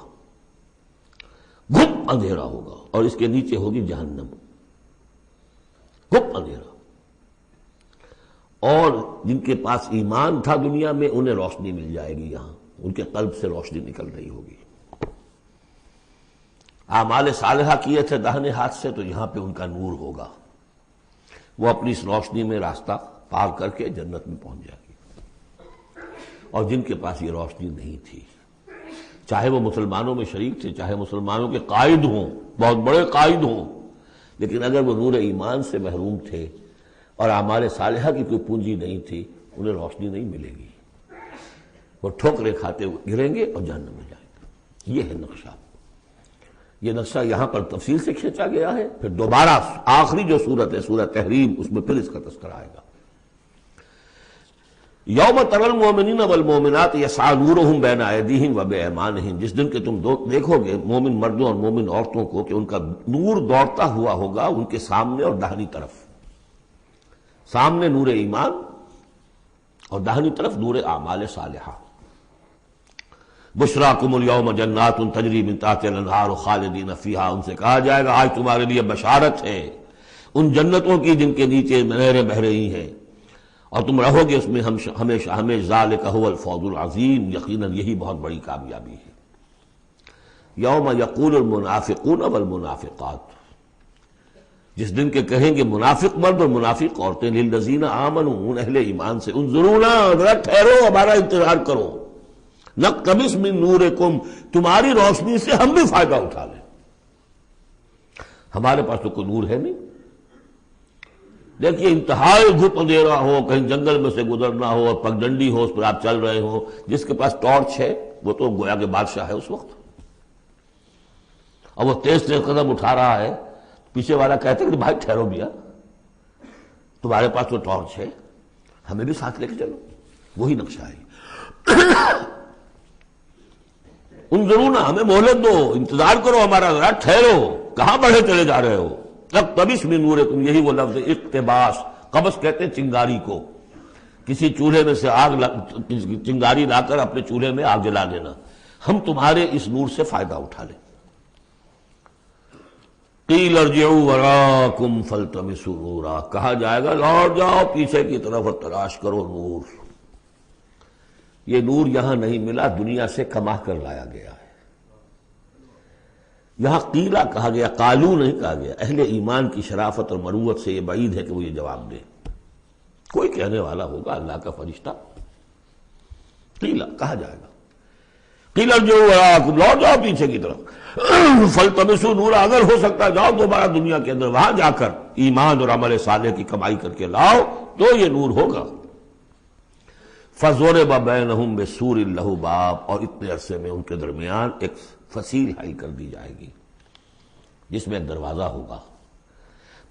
گھپ اندھیرا ہوگا اور اس کے نیچے ہوگی جہنم. گھپ اندھیرا. اور جن کے پاس ایمان تھا دنیا میں انہیں روشنی مل جائے گی، یہاں ان کے قلب سے روشنی نکل رہی ہوگی. اعمال صالحہ کیے تھے داہنے ہاتھ سے تو یہاں پہ ان کا نور ہوگا، وہ اپنی اس روشنی میں راستہ پار کر کے جنت میں پہنچ جائے گی. اور جن کے پاس یہ روشنی نہیں تھی، چاہے وہ مسلمانوں میں شریک تھے، چاہے مسلمانوں کے قائد ہوں، بہت بڑے قائد ہوں، لیکن اگر وہ نور ایمان سے محروم تھے اور اعمال صالحہ کی کوئی پونجی نہیں تھی، انہیں روشنی نہیں ملے گی. وہ ٹھوکریں کھاتے ہوئے گریں گے اور جہنم میں جائیں گے. یہ ہے نقشہ. یہ نقشہ یہاں پر تفصیل سے کھینچا گیا ہے. پھر دوبارہ آخری جو سورت ہے سورہ تحریم، اس میں پھر اس کا تذکرہ آئے گا. یوم تری المؤمنین والمؤمنات یسعی نورہم بین ایدیہم وبایمانہم، جس دن کہ تم دیکھو گے مومن مردوں اور مومن عورتوں کو کہ ان کا نور دوڑتا ہوا ہوگا ان کے سامنے اور داہنی طرف، سامنے نور ایمان اور داہنی طرف نور اعمال صالحہ۔ بشراکم الیوم جنات تجری من تحتہا الانہار خالدین فیہا، ان سے کہا جائے گا آج تمہارے لیے بشارت ہے ان جنتوں کی جن کے نیچے نہریں بہہ رہی ہیں اور تم رہو گے اس میں ہمیشہ ہمیشہ، ذالک هو الفوز العظیم، یقیناً یہی بہت بڑی کامیابی ہے۔ یوم یقول المنافقون والمنافقات، جس دن کے کہیں گے منافق مرد اور منافق عورتیں، للذین آمنوا، ان اہل ایمان سے، انظرونا، ذرا ٹھہرو، ہمارا انتظار کرو، نقتبس من نورکم، تمہاری روشنی سے ہم بھی فائدہ اٹھا لیں۔ ہمارے پاس تو کوئی نور ہے نہیں، دیکھیے انتہائی دھوپ اندھیرا ہو، کہیں جنگل میں سے گزرنا ہو اور پگڈنڈی ہو، اس پر آپ چل رہے ہو، جس کے پاس ٹارچ ہے وہ تو گویا کہ بادشاہ ہے اس وقت، اور وہ تیز تیز قدم اٹھا رہا ہے، پیچھے والا کہتے کہ بھائی ٹھہرو بھیا، تمہارے پاس تو ٹارچ ہے، ہمیں بھی ساتھ لے کے چلو، وہی نقشہ ہے۔ انظرونا، ہمیں مہلت دو، انتظار کرو ہمارا، ذرا ٹھہرو، کہاں بڑھے چلے جا رہے ہو؟ اقتبس من نورکم، یہی وہ لفظ اقتباس، قبس کہتے ہیں چنگاری کو، کسی چولہے میں سے چنگاری لا کر اپنے چولہے میں آگ جلا لینا، ہم تمہارے اس نور سے فائدہ اٹھا لیں۔ قیل ارجعوا وراءکم فالتمسوا نورا، کہا جائے گا لوٹ جاؤ پیچھے کی طرف اور تلاش کرو نور۔ یہ نور یہاں نہیں ملا، دنیا سے کما کر لایا گیا ہے۔ یہاں قیلا کہا گیا، قالو نہیں کہا گیا۔ اہل ایمان کی شرافت اور مروت سے یہ بعید ہے کہ وہ یہ جواب دے، کوئی کہنے والا ہوگا اللہ کا فرشتہ، قیلا کہا جائے گا، قیل ارجعوا وراءکم، لوٹ جاؤ پیچھے کی طرف، فالتمسوا نورا، اگر ہو سکتا ہے جاؤ دوبارہ دنیا کے اندر، وہاں جا کر ایمان اور عمل صالح کی کمائی کر کے لاؤ تو یہ نور ہوگا۔ فضرب بینہم بسور لہ باب، اور اتنے عرصے میں ان کے درمیان ایک فصیل حائل کر دی جائے گی جس میں ایک دروازہ ہوگا،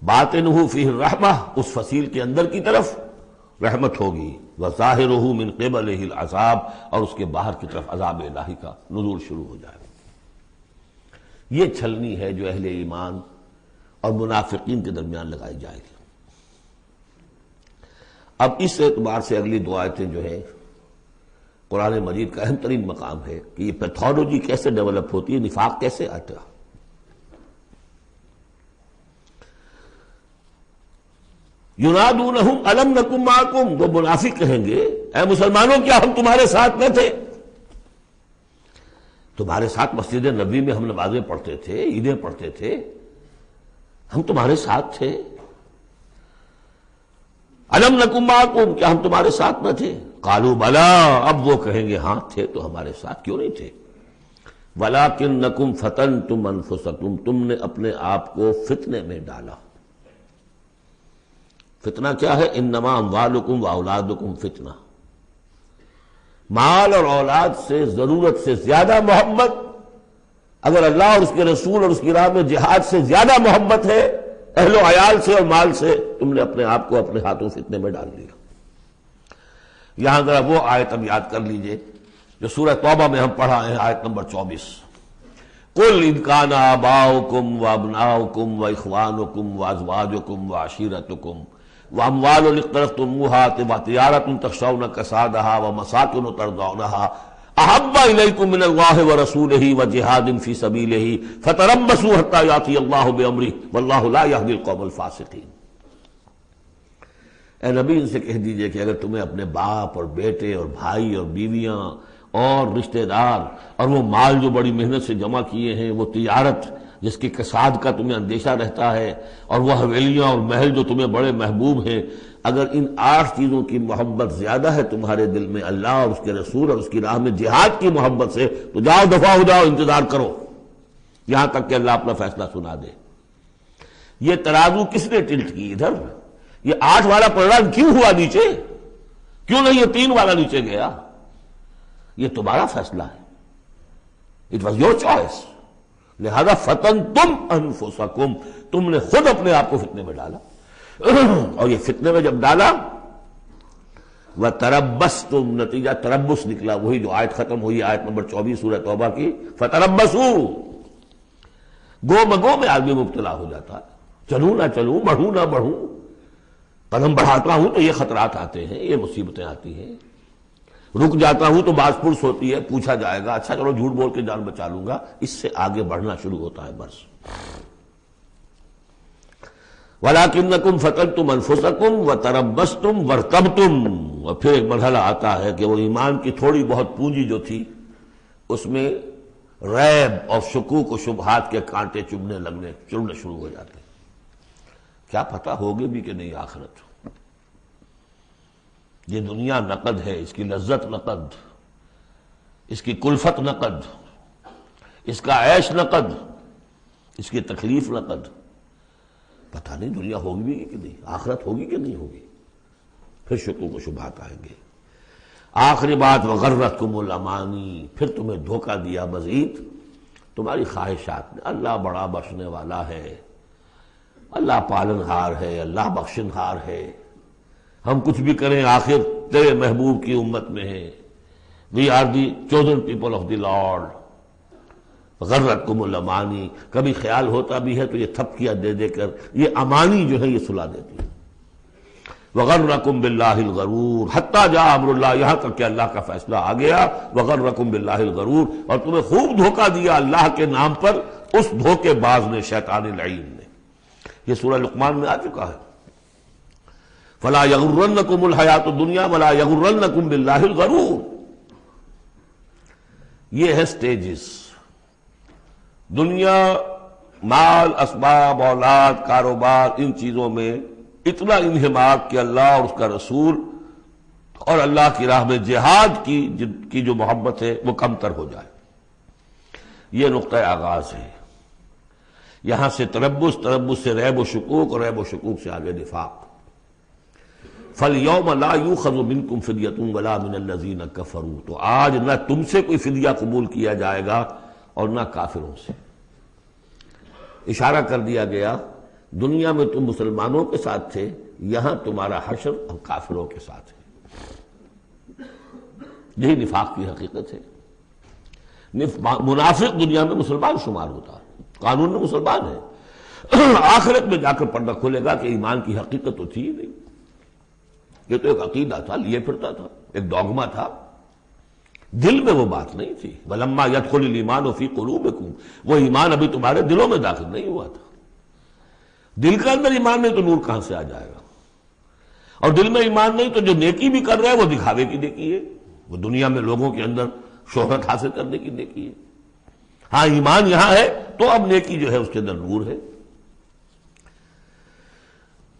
باطنہ فیہ الرحمہ، اس فصیل کے اندر کی طرف رحمت ہوگی، وظاہرہ من قبلہ العذاب، اور اس کے باہر کی طرف عذاب الہی کا نزول شروع ہو جائے گا۔ یہ چھلنی ہے جو اہل ایمان اور منافقین کے درمیان لگائی جائے گی۔ اب اس اعتبار سے اگلی دو آیتیں جو ہیں قرآن مجید کا اہم ترین مقام ہے کہ یہ پیتھولوجی کیسے ڈیولپ ہوتی ہے، نفاق کیسے آتا ہے۔ ینادونہم الم نکن معکم، وہ منافق کہیں گے اے مسلمانوں کیا ہم تمہارے ساتھ نہ تھے؟ تمہارے ساتھ مسجد نبوی میں ہم نمازیں پڑھتے تھے، عیدیں پڑھتے تھے، ہم تمہارے ساتھ تھے۔ الم نکن معکم، کیا ہم تمہارے ساتھ نہ تھے؟ قالوا بلا، اب وہ کہیں گے ہاں تھے تو ہمارے ساتھ کیوں نہیں تھے؟ ولکنکم فتنتم انفسکم، تم نے اپنے آپ کو فتنے میں ڈالا۔ فتنہ کیا ہے؟ انما اموالکم واولادکم فتنہ، مال اور اولاد سے ضرورت سے زیادہ محبت، اگر اللہ اور اس کے رسول اور اس کی راہ میں جہاد سے زیادہ محبت ہے اہل و عیال سے اور مال سے، تم نے اپنے آپ کو اپنے ہاتھوں فتنے میں ڈال دیا۔ یہاں ذرا وہ آیت اب یاد کر لیجئے جو سورہ توبہ میں ہم پڑھا ہے، آیت نمبر 24، قل ان کان آباؤکم وابناؤکم واخوانکم وازواجکم وعشیرتکم واموال اقترفتموها وتجارۃ تخشون کسادها ومساکن ترضونها احب الیکم من اللہ ورسولہ وجہاد فی سبیلہ فتربصوا حتی یأتی اللہ بامرہ واللہ لا یہدی القوم الفاسقین۔ اے نبی ان سے کہہ دیجئے کہ اگر تمہیں اپنے باپ اور بیٹے اور بھائی اور بیویاں اور رشتہ دار اور وہ مال جو بڑی محنت سے جمع کیے ہیں، وہ تجارت جس کے کساد کا تمہیں اندیشہ رہتا ہے، اور وہ حویلیاں اور محل جو تمہیں بڑے محبوب ہیں، اگر ان 8 چیزوں کی محبت زیادہ ہے تمہارے دل میں اللہ اور اس کے رسول اور اس کی راہ میں جہاد کی محبت سے، تو جاؤ دفع ہو جاؤ، انتظار کرو یہاں تک کہ اللہ اپنا فیصلہ سنا دے۔ یہ ترازو کس نے ٹلٹ کی ادھر؟ یہ 8 والا پلڑا کیوں ہوا نیچے؟ کیوں نہیں یہ 3 والا نیچے گیا؟ یہ تمہارا فیصلہ ہے، اٹ واز یور چوائس، لہذا فتنتم انفسکم، تم نے خود اپنے آپ کو فتنے میں ڈالا، اور یہ فتنے میں جب ڈالا وَتَرَبَّصْتُمْ، نتیجہ تربص نکلا، وہی جو آیت ختم ہوئی آیت نمبر 24 سورہ توبہ کی، فَتَرَبَّصُوا، گو مگو میں آدمی مبتلا ہو جاتا ہے، چلوں نہ چلوں، بڑھوں نہ بڑھوں، قدم بڑھاتا ہوں تو یہ خطرات آتے ہیں، یہ مصیبتیں آتی ہیں، رک جاتا ہوں تو باز پرس ہوتی ہے، پوچھا جائے گا، اچھا چلو جھوٹ بول کے جان بچا لوں گا، اس سے آگے بڑھنا شروع ہوتا ہے بس۔ وَلَٰكِنَّكُمْ فَتَنْتُمْ أَنفُسَكُمْ وَتَرَبَّصْتُمْ وَارْتَبْتُمْ، اور پھر ایک مرحلہ آتا ہے کہ وہ ایمان کی تھوڑی بہت پونجی جو تھی اس میں ریب اور شکوک و شبہات کے کانٹے چڑھنے شروع ہو جاتے ہیں، کیا پتہ ہوگی بھی کہ نہیں آخرت، یہ دنیا نقد ہے، اس کی لذت نقد، اس کی کلفت نقد، اس کا عیش نقد، اس کی تکلیف نقد، پتہ نہیں دنیا ہوگی بھی کہ نہیں، آخرت ہوگی کہ نہیں ہوگی، پھر شکوک و شبہات آئیں گے۔ آخری بات وغرتکم الامانی، پھر تمہیں دھوکہ دیا مزید تمہاری خواہشات نے، اللہ بڑا بخشنے والا ہے، اللہ پالن ہار ہے، اللہ بخشن ہار ہے، ہم کچھ بھی کریں آخر تیرے محبوب کی امت میں ہیں، we are the chosen people of the Lord. غرتکم الامانی، کبھی خیال ہوتا بھی ہے تو یہ تھپکیاں دے دے کر یہ امانی جو ہے یہ سلا دیتی ہے۔ وغرکم باللہ الغرور حتی جاء امر اللہ، یہاں تک کہ اللہ کا فیصلہ آ گیا، وغرکم باللہ الغرور، اور تمہیں خوب دھوکہ دیا اللہ کے نام پر اس دھوکے باز نے، شیطان لعین نے۔ یہ سورہ لقمان میں آ چکا ہے، فلا یغرنکم الحیات الدنیا ولا یغرنکم باللہ الغرور۔ یہ ہے سٹیجز، دنیا، مال، اسباب، اولاد، کاروبار، ان چیزوں میں اتنا انہماک کہ اللہ اور اس کا رسول اور اللہ کی راہ میں جہاد کی جو محبت ہے وہ کم تر ہو جائے، یہ نقطہ آغاز ہے۔ یہاں سے تربص، تربص سے ریب و شکوک، اور ریب و شکوک سے آگے نفاق۔ فَالْيَوْمَ لَا يُؤْخَذُ مِنْكُمْ فِدْيَةٌ وَلَا مِنَ الَّذِينَ كَفَرُوا، تو آج نہ تم سے کوئی فدیہ قبول کیا جائے گا اور نہ کافروں سے۔ اشارہ کر دیا گیا دنیا میں تم مسلمانوں کے ساتھ تھے، یہاں تمہارا حشر اور کافروں کے ساتھ ہے، یہی نفاق کی حقیقت ہے۔ منافق دنیا میں مسلمان شمار ہوتا ہے، قانون میں مسلمان ہے، آخرت میں جا کر پردہ کھلے گا کہ ایمان کی حقیقت تو تھی ہی نہیں، یہ تو ایک عقیدہ تھا، لیے پھرتا تھا، ایک ڈوگما تھا، دل میں وہ بات نہیں تھی۔ وَلَمَّا يَدْخُلِ الْإِيمَانُ فِي قُلُوبِكُمْ، وہ ایمان ابھی تمہارے دلوں میں داخل نہیں ہوا تھا۔ دل کے اندر ایمان نہیں تو نور کہاں سے آ جائے گا؟ اور دل میں ایمان نہیں تو جو نیکی بھی کر رہا ہے وہ دکھاوے کی نیکی ہے، وہ دنیا میں لوگوں کے اندر شہرت حاصل کرنے کی نیکی ہے۔ ہاں ایمان یہاں ہے تو اب نیکی جو ہے اس کے اندر نور ہے۔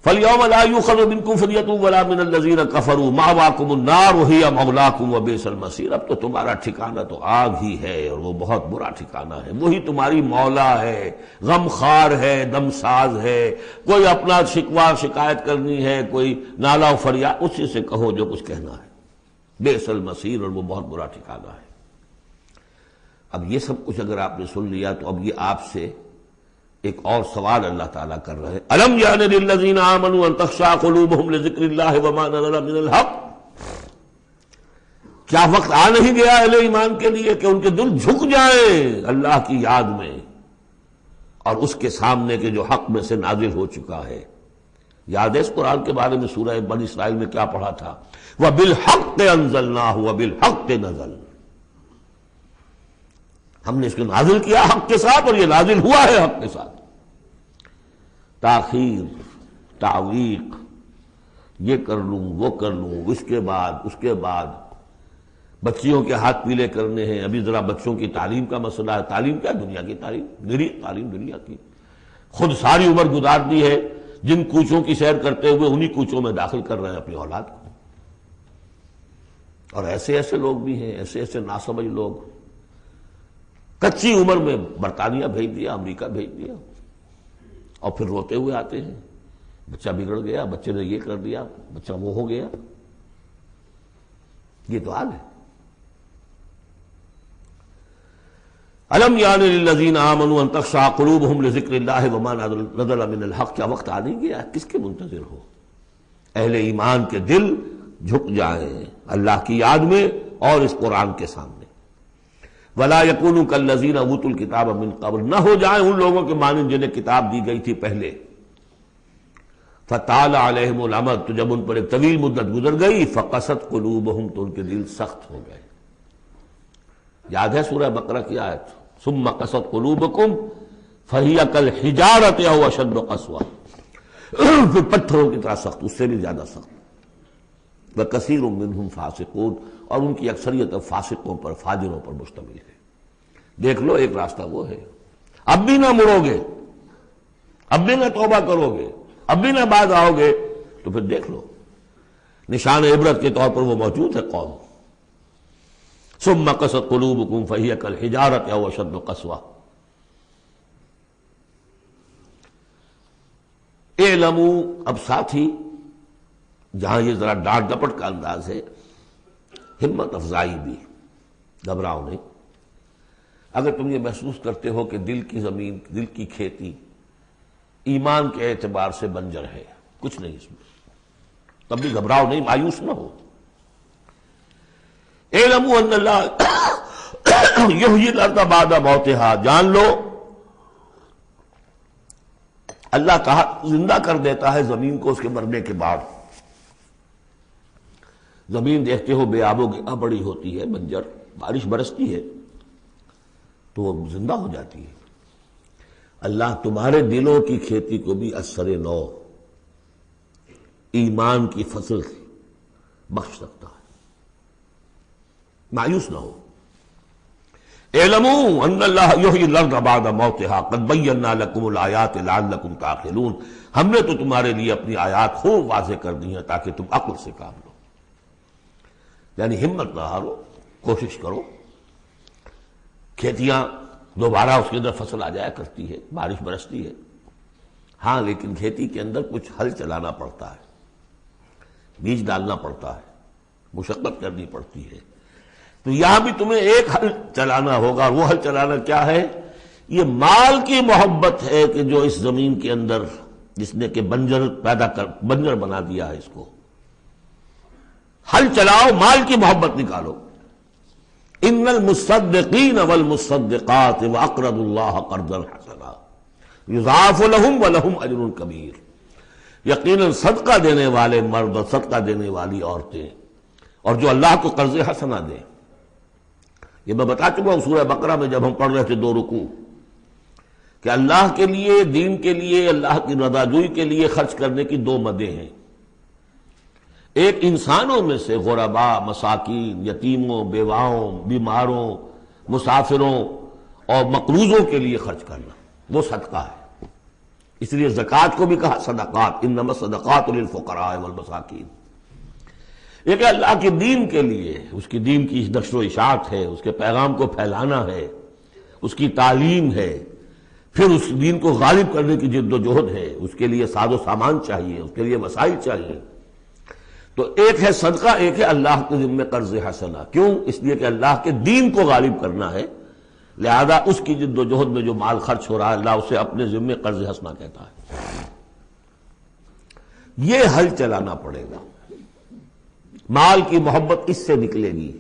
فَالْيَوْمَ لَا يُؤْخَذُ مِنْكُمْ فِدْيَةٌ وَلَا مِنَ الَّذِينَ كَفَرُوا مَأْوَاكُمُ النَّارُ وَهِيَ مَوْلَاكُمْ وَبِئْسَ الْمَصِيرُ، اب تو تمہارا ٹھکانہ تو آگ ہی ہے اور وہ بہت برا ٹھکانہ ہے، وہی تمہاری مولا ہے، غم خار ہے، دم ساز ہے، کوئی اپنا شکوہ شکایت کرنی ہے، کوئی نالا و فریاد، اسی سے کہو جو کچھ کہنا ہے، بئس المصیر، اور وہ بہت برا ٹھکانہ ہے۔ اب یہ سب کچھ اگر آپ نے سن لیا تو اب یہ آپ سے ایک اور سوال اللہ تعالیٰ کر رہے ہیں، الم یعن للذین آمنوا ان تخشع قلوبہم لذکر اللہ وما نزل من الحق، کیا وقت آ نہیں گیا اہل ایمان کے لیے کہ ان کے دل جھک جائیں اللہ کی یاد میں اور اس کے سامنے کے جو حق میں سے نازل ہو چکا ہے؟ یاد ہے اس قرآن کے بارے میں سورہ بنی اسرائیل میں کیا پڑھا تھا؟ وَبِالْحَقِّ أَنزَلْنَاهُ وَبِالْحَقِّ نَزَلَ، ہم نے اس کو نازل کیا حق کے ساتھ اور یہ نازل ہوا ہے حق کے ساتھ۔ تاخیر، تعویق، یہ کر لوں وہ کر لوں، اس کے بعد بچیوں کے ہاتھ پیلے کرنے ہیں، ابھی ذرا بچوں کی تعلیم کا مسئلہ ہے۔ تعلیم کیا؟ دنیا کی تعلیم، نری تعلیم دنیا کی، خود ساری عمر گزار دی ہے جن کوچوں کی سیر کرتے ہوئے انہی کوچوں میں داخل کر رہے ہیں اپنی اولاد کو۔ اور ایسے ایسے لوگ بھی ہیں، ایسے ایسے ناسمجھ لوگ، کچی عمر میں برطانیہ بھیج دیا، امریکہ بھیج دیا، اور پھر روتے ہوئے آتے ہیں بچہ بگڑ گیا، بچے نے یہ کر دیا، بچہ وہ ہو گیا۔ یہ تو حال ہے۔ الم یعن للذین آمنوا ان تخشع قلوبہم لذکر اللہ وما نزل من الحق، کیا وقت آ نہیں گیا؟ کس کے منتظر ہو؟ اہل ایمان کے دل جھک جائیں اللہ کی یاد میں اور اس قرآن کے سامنے. وَلَا يَكُونُوا كَالَّذِينَ أُوتُوا الْكِتَابَ مِن قَبْلُ، نہ ہو جائیں ان لوگوں کے مانند جنہیں کتاب دی گئی تھی پہلے. فَطَالَ عَلَيْهِمُ الْأَمَدُ، تو جب ان پر ایک طویل مدت گزر گئی، فَقَسَتْ قُلُوبُهُمْ، تو ان کے دل سخت ہو گئے. یاد ہے سورہ بقرہ کی آیت، ثُمَّ قَسَتْ قُلُوبُكُمْ فَهِيَ كَالْحِجَارَةِ أَوْ أَشَدُّ قَسْوَةً، پھر پتھروں کی طرح سخت، اس سے بھی زیادہ سخت. وَكَثِيرٌ مِّنْهُمْ فَاسِقُونَ، اور ان کی اکثریت فاسقوں پر، فاجروں پر مشتمل ہے. دیکھ لو ایک راستہ وہ ہے. اب بھی نہ مڑو گے، اب بھی نہ توبہ کرو گے، اب بھی نہ باز آؤ گے، تو پھر دیکھ لو نشان عبرت کے طور پر وہ موجود ہے قوم. ثم قست قلوبکم فہی کالحجارۃ او اشد قسوہ. اعلموا، اب ساتھ ہی جہاں یہ ذرا ڈانٹ ڈپٹ کا انداز ہے، ہمت افزائی بھی، گھبراؤ نہیں. اگر تم یہ محسوس کرتے ہو کہ دل کی زمین، دل کی کھیتی ایمان کے اعتبار سے بنجر ہے، کچھ نہیں اس میں، تب بھی گھبراؤ نہیں، مایوس نہ ہو. اعلموا ان اللہ یحیی الارض بعد موتہا، جان لو اللہ کہا زندہ کر دیتا ہے زمین کو اس کے مرنے کے بعد. زمین دیکھتے ہو بے آب و گیا بڑی ہوتی ہے، بنجر، بارش برستی ہے تو وہ زندہ ہو جاتی ہے. اللہ تمہارے دلوں کی کھیتی کو بھی اثر نو، ایمان کی فصل بخش سکتا ہے. مایوس نہ ہو. اعلموا ان اللہ یحیی الارض بعد موتہا قد بینا لکم الآیات لعلکم تعقلون، ہم نے تو تمہارے لیے اپنی آیات خوب واضح کر دی ہیں تاکہ تم عقل سے کام لو. یعنی ہمت نہ ہارو، کوشش کرو. کھیتیاں دوبارہ اس کے اندر فصل آ جایا کرتی ہے، بارش برستی ہے، ہاں لیکن کھیتی کے اندر کچھ ہل چلانا پڑتا ہے، بیج ڈالنا پڑتا ہے، مشقت کرنی پڑتی ہے. تو یہاں بھی تمہیں ایک ہل چلانا ہوگا، اور وہ ہل چلانا کیا ہے؟ یہ مال کی محبت ہے کہ جو اس زمین کے اندر جس نے کہ بنجر بنا دیا ہے، اس کو ہل چلاؤ، مال کی محبت نکالو. ان المصدقین والمصدقات واقرضوا اللہ قرضا حسنا یضاعف لهم ولهم اجر کبیر. یقیناً صدقہ دینے والے مرد اور صدقہ دینے والی عورتیں اور جو اللہ کو قرض حسنہ دیں، یہ میں بتا چکا ہوں سورہ بقرہ میں جب ہم پڑھ رہے تھے 2 رکوع، کہ اللہ کے لیے، دین کے لیے، اللہ کی رضاجوئی کے لیے خرچ کرنے کی 2 مدیں ہیں. ایک انسانوں میں سے غرباء، مساکین، یتیموں، بیواؤں، بیماروں، مسافروں اور مقروضوں کے لیے خرچ کرنا، وہ صدقہ ہے. اس لیے زکوٰۃ کو بھی کہا صدقات، انما الصدقات للفقراء والمساکین. ایک اللہ کے دین کے لیے، اس کی دین کی نشر و اشاعت ہے، اس کے پیغام کو پھیلانا ہے، اس کی تعلیم ہے، پھر اس دین کو غالب کرنے کی جد و جہد ہے. اس کے لیے ساز و سامان چاہیے، اس کے لیے وسائل چاہیے. تو ایک ہے صدقہ، ایک ہے اللہ کے ذمہ قرض حسنہ. کیوں؟ اس لیے کہ اللہ کے دین کو غالب کرنا ہے، لہذا اس کی جد و جہد میں جو مال خرچ ہو رہا ہے اللہ اسے اپنے ذمہ قرض حسنہ کہتا ہے. یہ حل چلانا پڑے گا. مال کی محبت اس سے نکلے گی.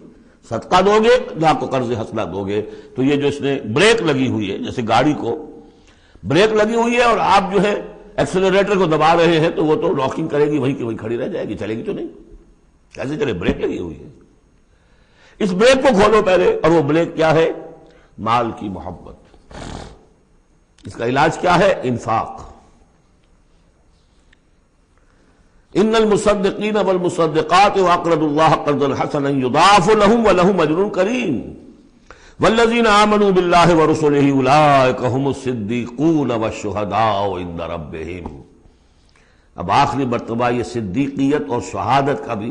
صدقہ دو گے، اللہ کو قرض حسنہ دو گے، تو یہ جو اس نے بریک لگی ہوئی ہے، جیسے گاڑی کو بریک لگی ہوئی ہے اور آپ جو ہے ایکسلریٹر کو دبا رہے ہیں تو وہ تو لاکنگ کرے گی، وہیں کی وہیں کھڑی رہ جائے گی، چلے گی تو نہیں. کیسے چلے؟ بریک لگی ہوئی ہے. اس بریک کو کھولو پہلے، اور وہ بریک کیا ہے؟ مال کی محبت. اس کا علاج کیا ہے؟ انفاق. ان المصدقین والمصدقات واقرضوا اللہ قرضا حسنا یضاعف لهم ولهم اجر کریم والذین آمنوا باللہ ورسلہ اولئک هم الصدیقون والشہداء عند ربہم. اب آخری مرتبہ یہ صدیقیت اور شہادت کا بھی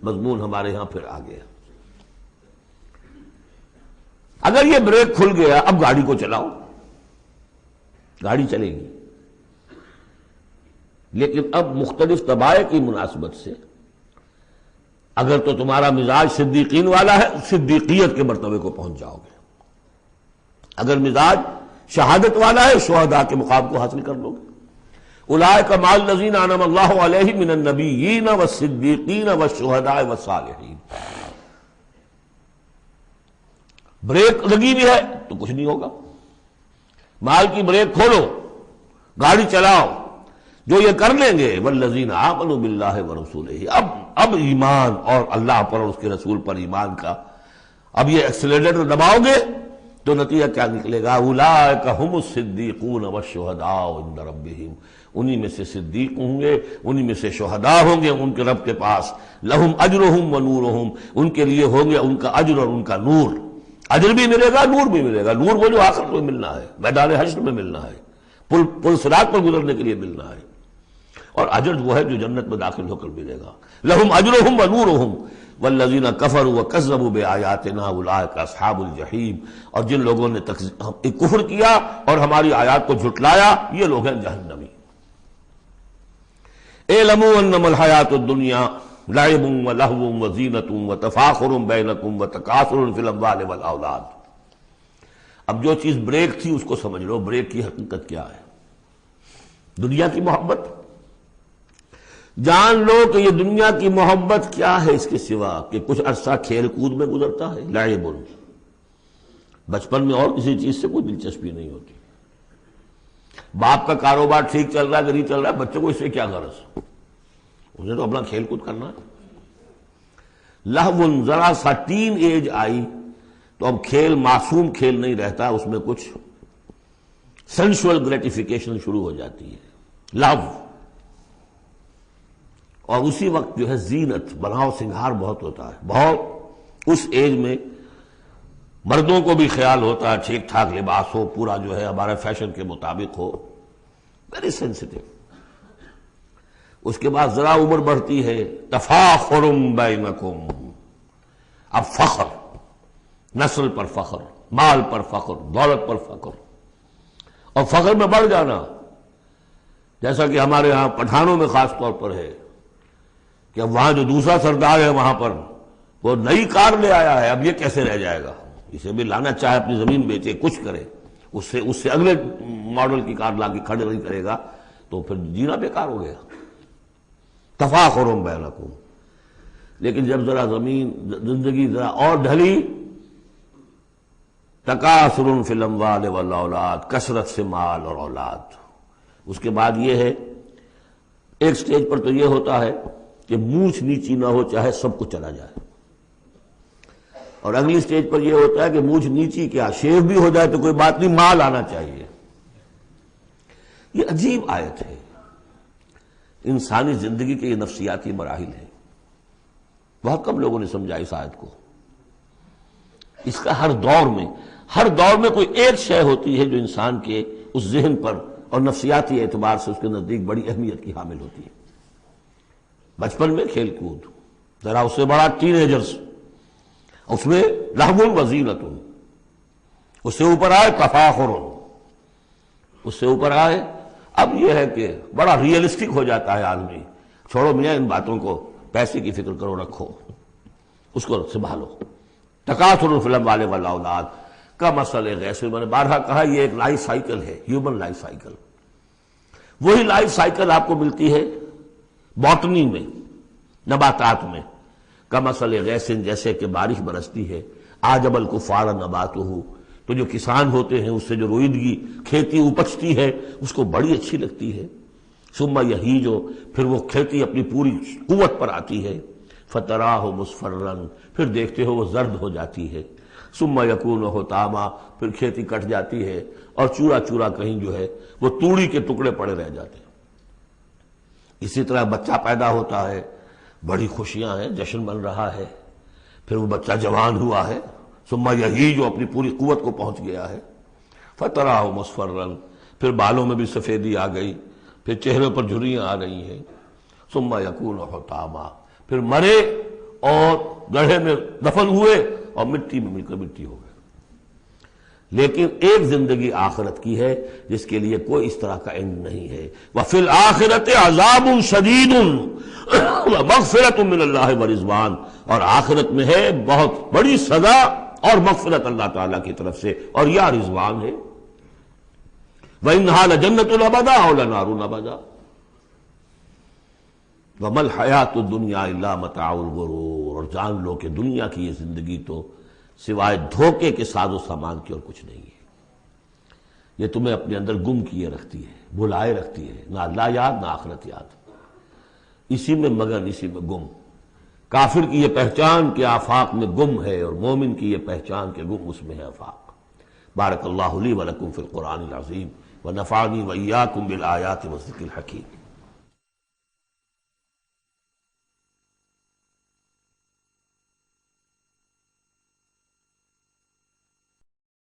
مضمون ہمارے ہاں پھر آ گیا. اگر یہ بریک کھل گیا، اب گاڑی کو چلاؤ، گاڑی چلے گی. لیکن اب مختلف طبائع کی مناسبت سے اگر تو تمہارا مزاج صدیقین والا ہے، صدیقیت کے مرتبے کو پہنچ جاؤ گے. اگر مزاج شہادت والا ہے، شہداء کے مقام کو حاصل کر لو گے. اولئک مع الذین انعم اللہ علیہم من النبیین والصدیقین والشہداء والصالحین. بریک لگی بھی ہے تو کچھ نہیں ہوگا. مال کی بریک کھولو، گاڑی چلاؤ، جو یہ کر لیں گے والذین آمنوا باللہ ورسولہ، اب ایمان اور اللہ پر اور اس کے رسول پر ایمان کا اب یہ ایکسیلریٹر دباؤ گے تو نتیجہ کیا نکلے گا؟ اولئک ھم الصدیقون والشہداء عند ربہم، انہی میں سے صدیق ہوں گے، انہی میں سے شہداء ہوں گے ان کے رب کے پاس. لہم اجرہم ونورہم، ان کے لیے ہوں گے ان کا اجر اور ان کا نور. اجر بھی ملے گا، نور بھی ملے گا. نور وہ جو آخرت میں ملنا ہے، میدان حشر میں ملنا ہے، پل صراط پر گزرنے کے لیے ملنا ہے. اور اجر وہ ہے جو جنت میں داخل ہو کر ملے گا. لہم اجرہم ونورہم والذین کفروا وکذبوا بآیاتنا اولئک اصحاب الجحیم، اور جن لوگوں نے کفر کیا اور ہماری آیات کو جھٹلایا یہ لوگ ہیں جہنمی. اعلموا انما الحیاۃ الدنیا لعب ولہو وزینۃ وتفاخر بینکم وتکاثر فی الاموال والاولاد. اب جو چیز بریک تھی اس کو سمجھ لو، بریک کی حقیقت کیا ہے؟ دنیا کی محبت. جان لو کہ یہ دنیا کی محبت کیا ہے اس کے سوا کہ کچھ عرصہ کھیل کود میں گزرتا ہے. لعب، بچپن میں اور کسی چیز سے کوئی دلچسپی نہیں ہوتی. باپ کا کاروبار ٹھیک چل رہا ہے کہ نہیں چل رہا ہے، بچے کو اس سے کیا غرض، اسے تو اپنا کھیل کود کرنا ہے. لہو، ذرا سا ٹین ایج آئی تو اب کھیل معصوم کھیل نہیں رہتا، اس میں کچھ سینشول گریٹیفیکیشن شروع ہو جاتی ہے. لہو. اور اسی وقت جو ہے زینت، بناؤ سنگھار بہت ہوتا ہے. بہت اس ایج میں مردوں کو بھی خیال ہوتا ہے ٹھیک ٹھاک لباس ہو، پورا جو ہے ہمارے فیشن کے مطابق ہو. Very sensitive. اس کے بعد ذرا عمر بڑھتی ہے، تفاخر بینکم، اب فخر، نسل پر فخر، مال پر فخر، دولت پر فخر، اور فخر میں بڑھ جانا. جیسا کہ ہمارے ہاں پٹھانوں میں خاص طور پر ہے کہ اب وہاں جو دوسرا سردار ہے وہاں پر وہ نئی کار لے آیا ہے، اب یہ کیسے رہ جائے گا؟ اسے بھی لانا چاہے اپنی زمین بیچے، کچھ کرے، اس سے اگلے ماڈل کی کار لا کے کھڑے نہیں کرے گا تو پھر جینا بیکار ہو گیا. تفاخر بینکم. لیکن جب ذرا زندگی ذرا اور ڈھلی، تکاثر فی الاموال والاولاد، کثرت سے مال اور اولاد. اس کے بعد یہ ہے، ایک سٹیج پر تو یہ ہوتا ہے کہ مونچھ نیچی نہ ہو چاہے سب کچھ چلا جائے، اور اگلی سٹیج پر یہ ہوتا ہے کہ مونچھ نیچی کیا، شیو بھی ہو جائے تو کوئی بات نہیں، مال آنا چاہیے. یہ عجیب آیت ہے. انسانی زندگی کے یہ نفسیاتی مراحل ہیں. بہت کم لوگوں نے سمجھا اس آیت کو. اس کا ہر دور میں کوئی ایک شے ہوتی ہے جو انسان کے اس ذہن پر اور نفسیاتی اعتبار سے اس کے نزدیک بڑی اہمیت کی حامل ہوتی ہے. بچپن میں کھیل کود، ذرا اس سے بڑا ٹین ایجرز، اس میں لہو وزینۃ، اس سے اوپر آئے تفاخر، اس سے اوپر آئے اب یہ ہے کہ بڑا ریئلسٹک ہو جاتا ہے آدمی. چھوڑو میاں ان باتوں کو، پیسے کی فکر کرو، رکھو اس کو سنبھالو. تکاثر فی الاموال والاولاد کا مسئلہ غیث، میں نے بارہا کہا یہ ایک لائف سائیکل ہے، ہیومن لائف سائیکل. وہی لائف سائیکل آپ کو ملتی ہے باٹنی میں، نباتات میں. کا مسئلہ غیث، جیسے کہ بارش برستی ہے، اعجب الکفار نباتہ، تو جو کسان ہوتے ہیں اس سے جو روئیدگی کھیتی اپجتی ہے اس کو بڑی اچھی لگتی ہے. ثم یہیج، پھر وہ کھیتی اپنی پوری قوت پر آتی ہے. فتراہ مصفرا، پھر دیکھتے ہو وہ زرد ہو جاتی ہے. ثم یکون حطاما، پھر کھیتی کٹ جاتی ہے اور چورا چورا کہیں جو ہے وہ توڑی کے ٹکڑے پڑے رہ جاتے ہیں. اسی طرح بچہ پیدا ہوتا ہے، بڑی خوشیاں ہیں، جشن بن رہا ہے. پھر وہ بچہ جوان ہوا ہے، ثم یہیج، جو اپنی پوری قوت کو پہنچ گیا ہے. فتراہ مصفرا، پھر بالوں میں بھی سفیدی آ گئی، پھر چہرے پر جھریاں آ رہی ہیں. ثم یکون حطاما، پھر مرے اور گڑھے میں دفن ہوئے اور مٹی میں مل کر مٹی ہو گئے. لیکن ایک زندگی آخرت کی ہے جس کے لیے کوئی اس طرح کا اینڈ نہیں ہے. وفی الآخرۃ عذاب شدید ومغفرۃ من اللہ ورضوان، اور آخرت میں ہے بہت بڑی سزا اور مغفرت اللہ تعالیٰ کی طرف سے، اور یا رضوان ہے. وَإِنَّهَا لَجَنَّةٌ أَبَدًا أَوْ لَنَارٌ أَبَدًا، وَمَا الْحَيَاةُ الدُّنْيَا إِلَّا مَتَاعُ الْغُرُورِ، اور جان لو کہ دنیا کی یہ زندگی تو سوائے دھوکے کے ساز و سامان کی اور کچھ نہیں ہے۔ یہ تمہیں اپنے اندر گم کیے رکھتی ہے، بھلائے رکھتی ہے، نہ اللہ یاد نہ آخرت یاد، اسی میں مگن، اسی میں گم۔ کافر کی یہ پہچان کہ آفاق میں گم ہے، اور مومن کی یہ پہچان کہ گم اس میں ہے آفاق۔ بارک اللہ لی ولکم فی القرآن العظیم ونفعنی وإیاکم بالآیات والذکر الحکیم۔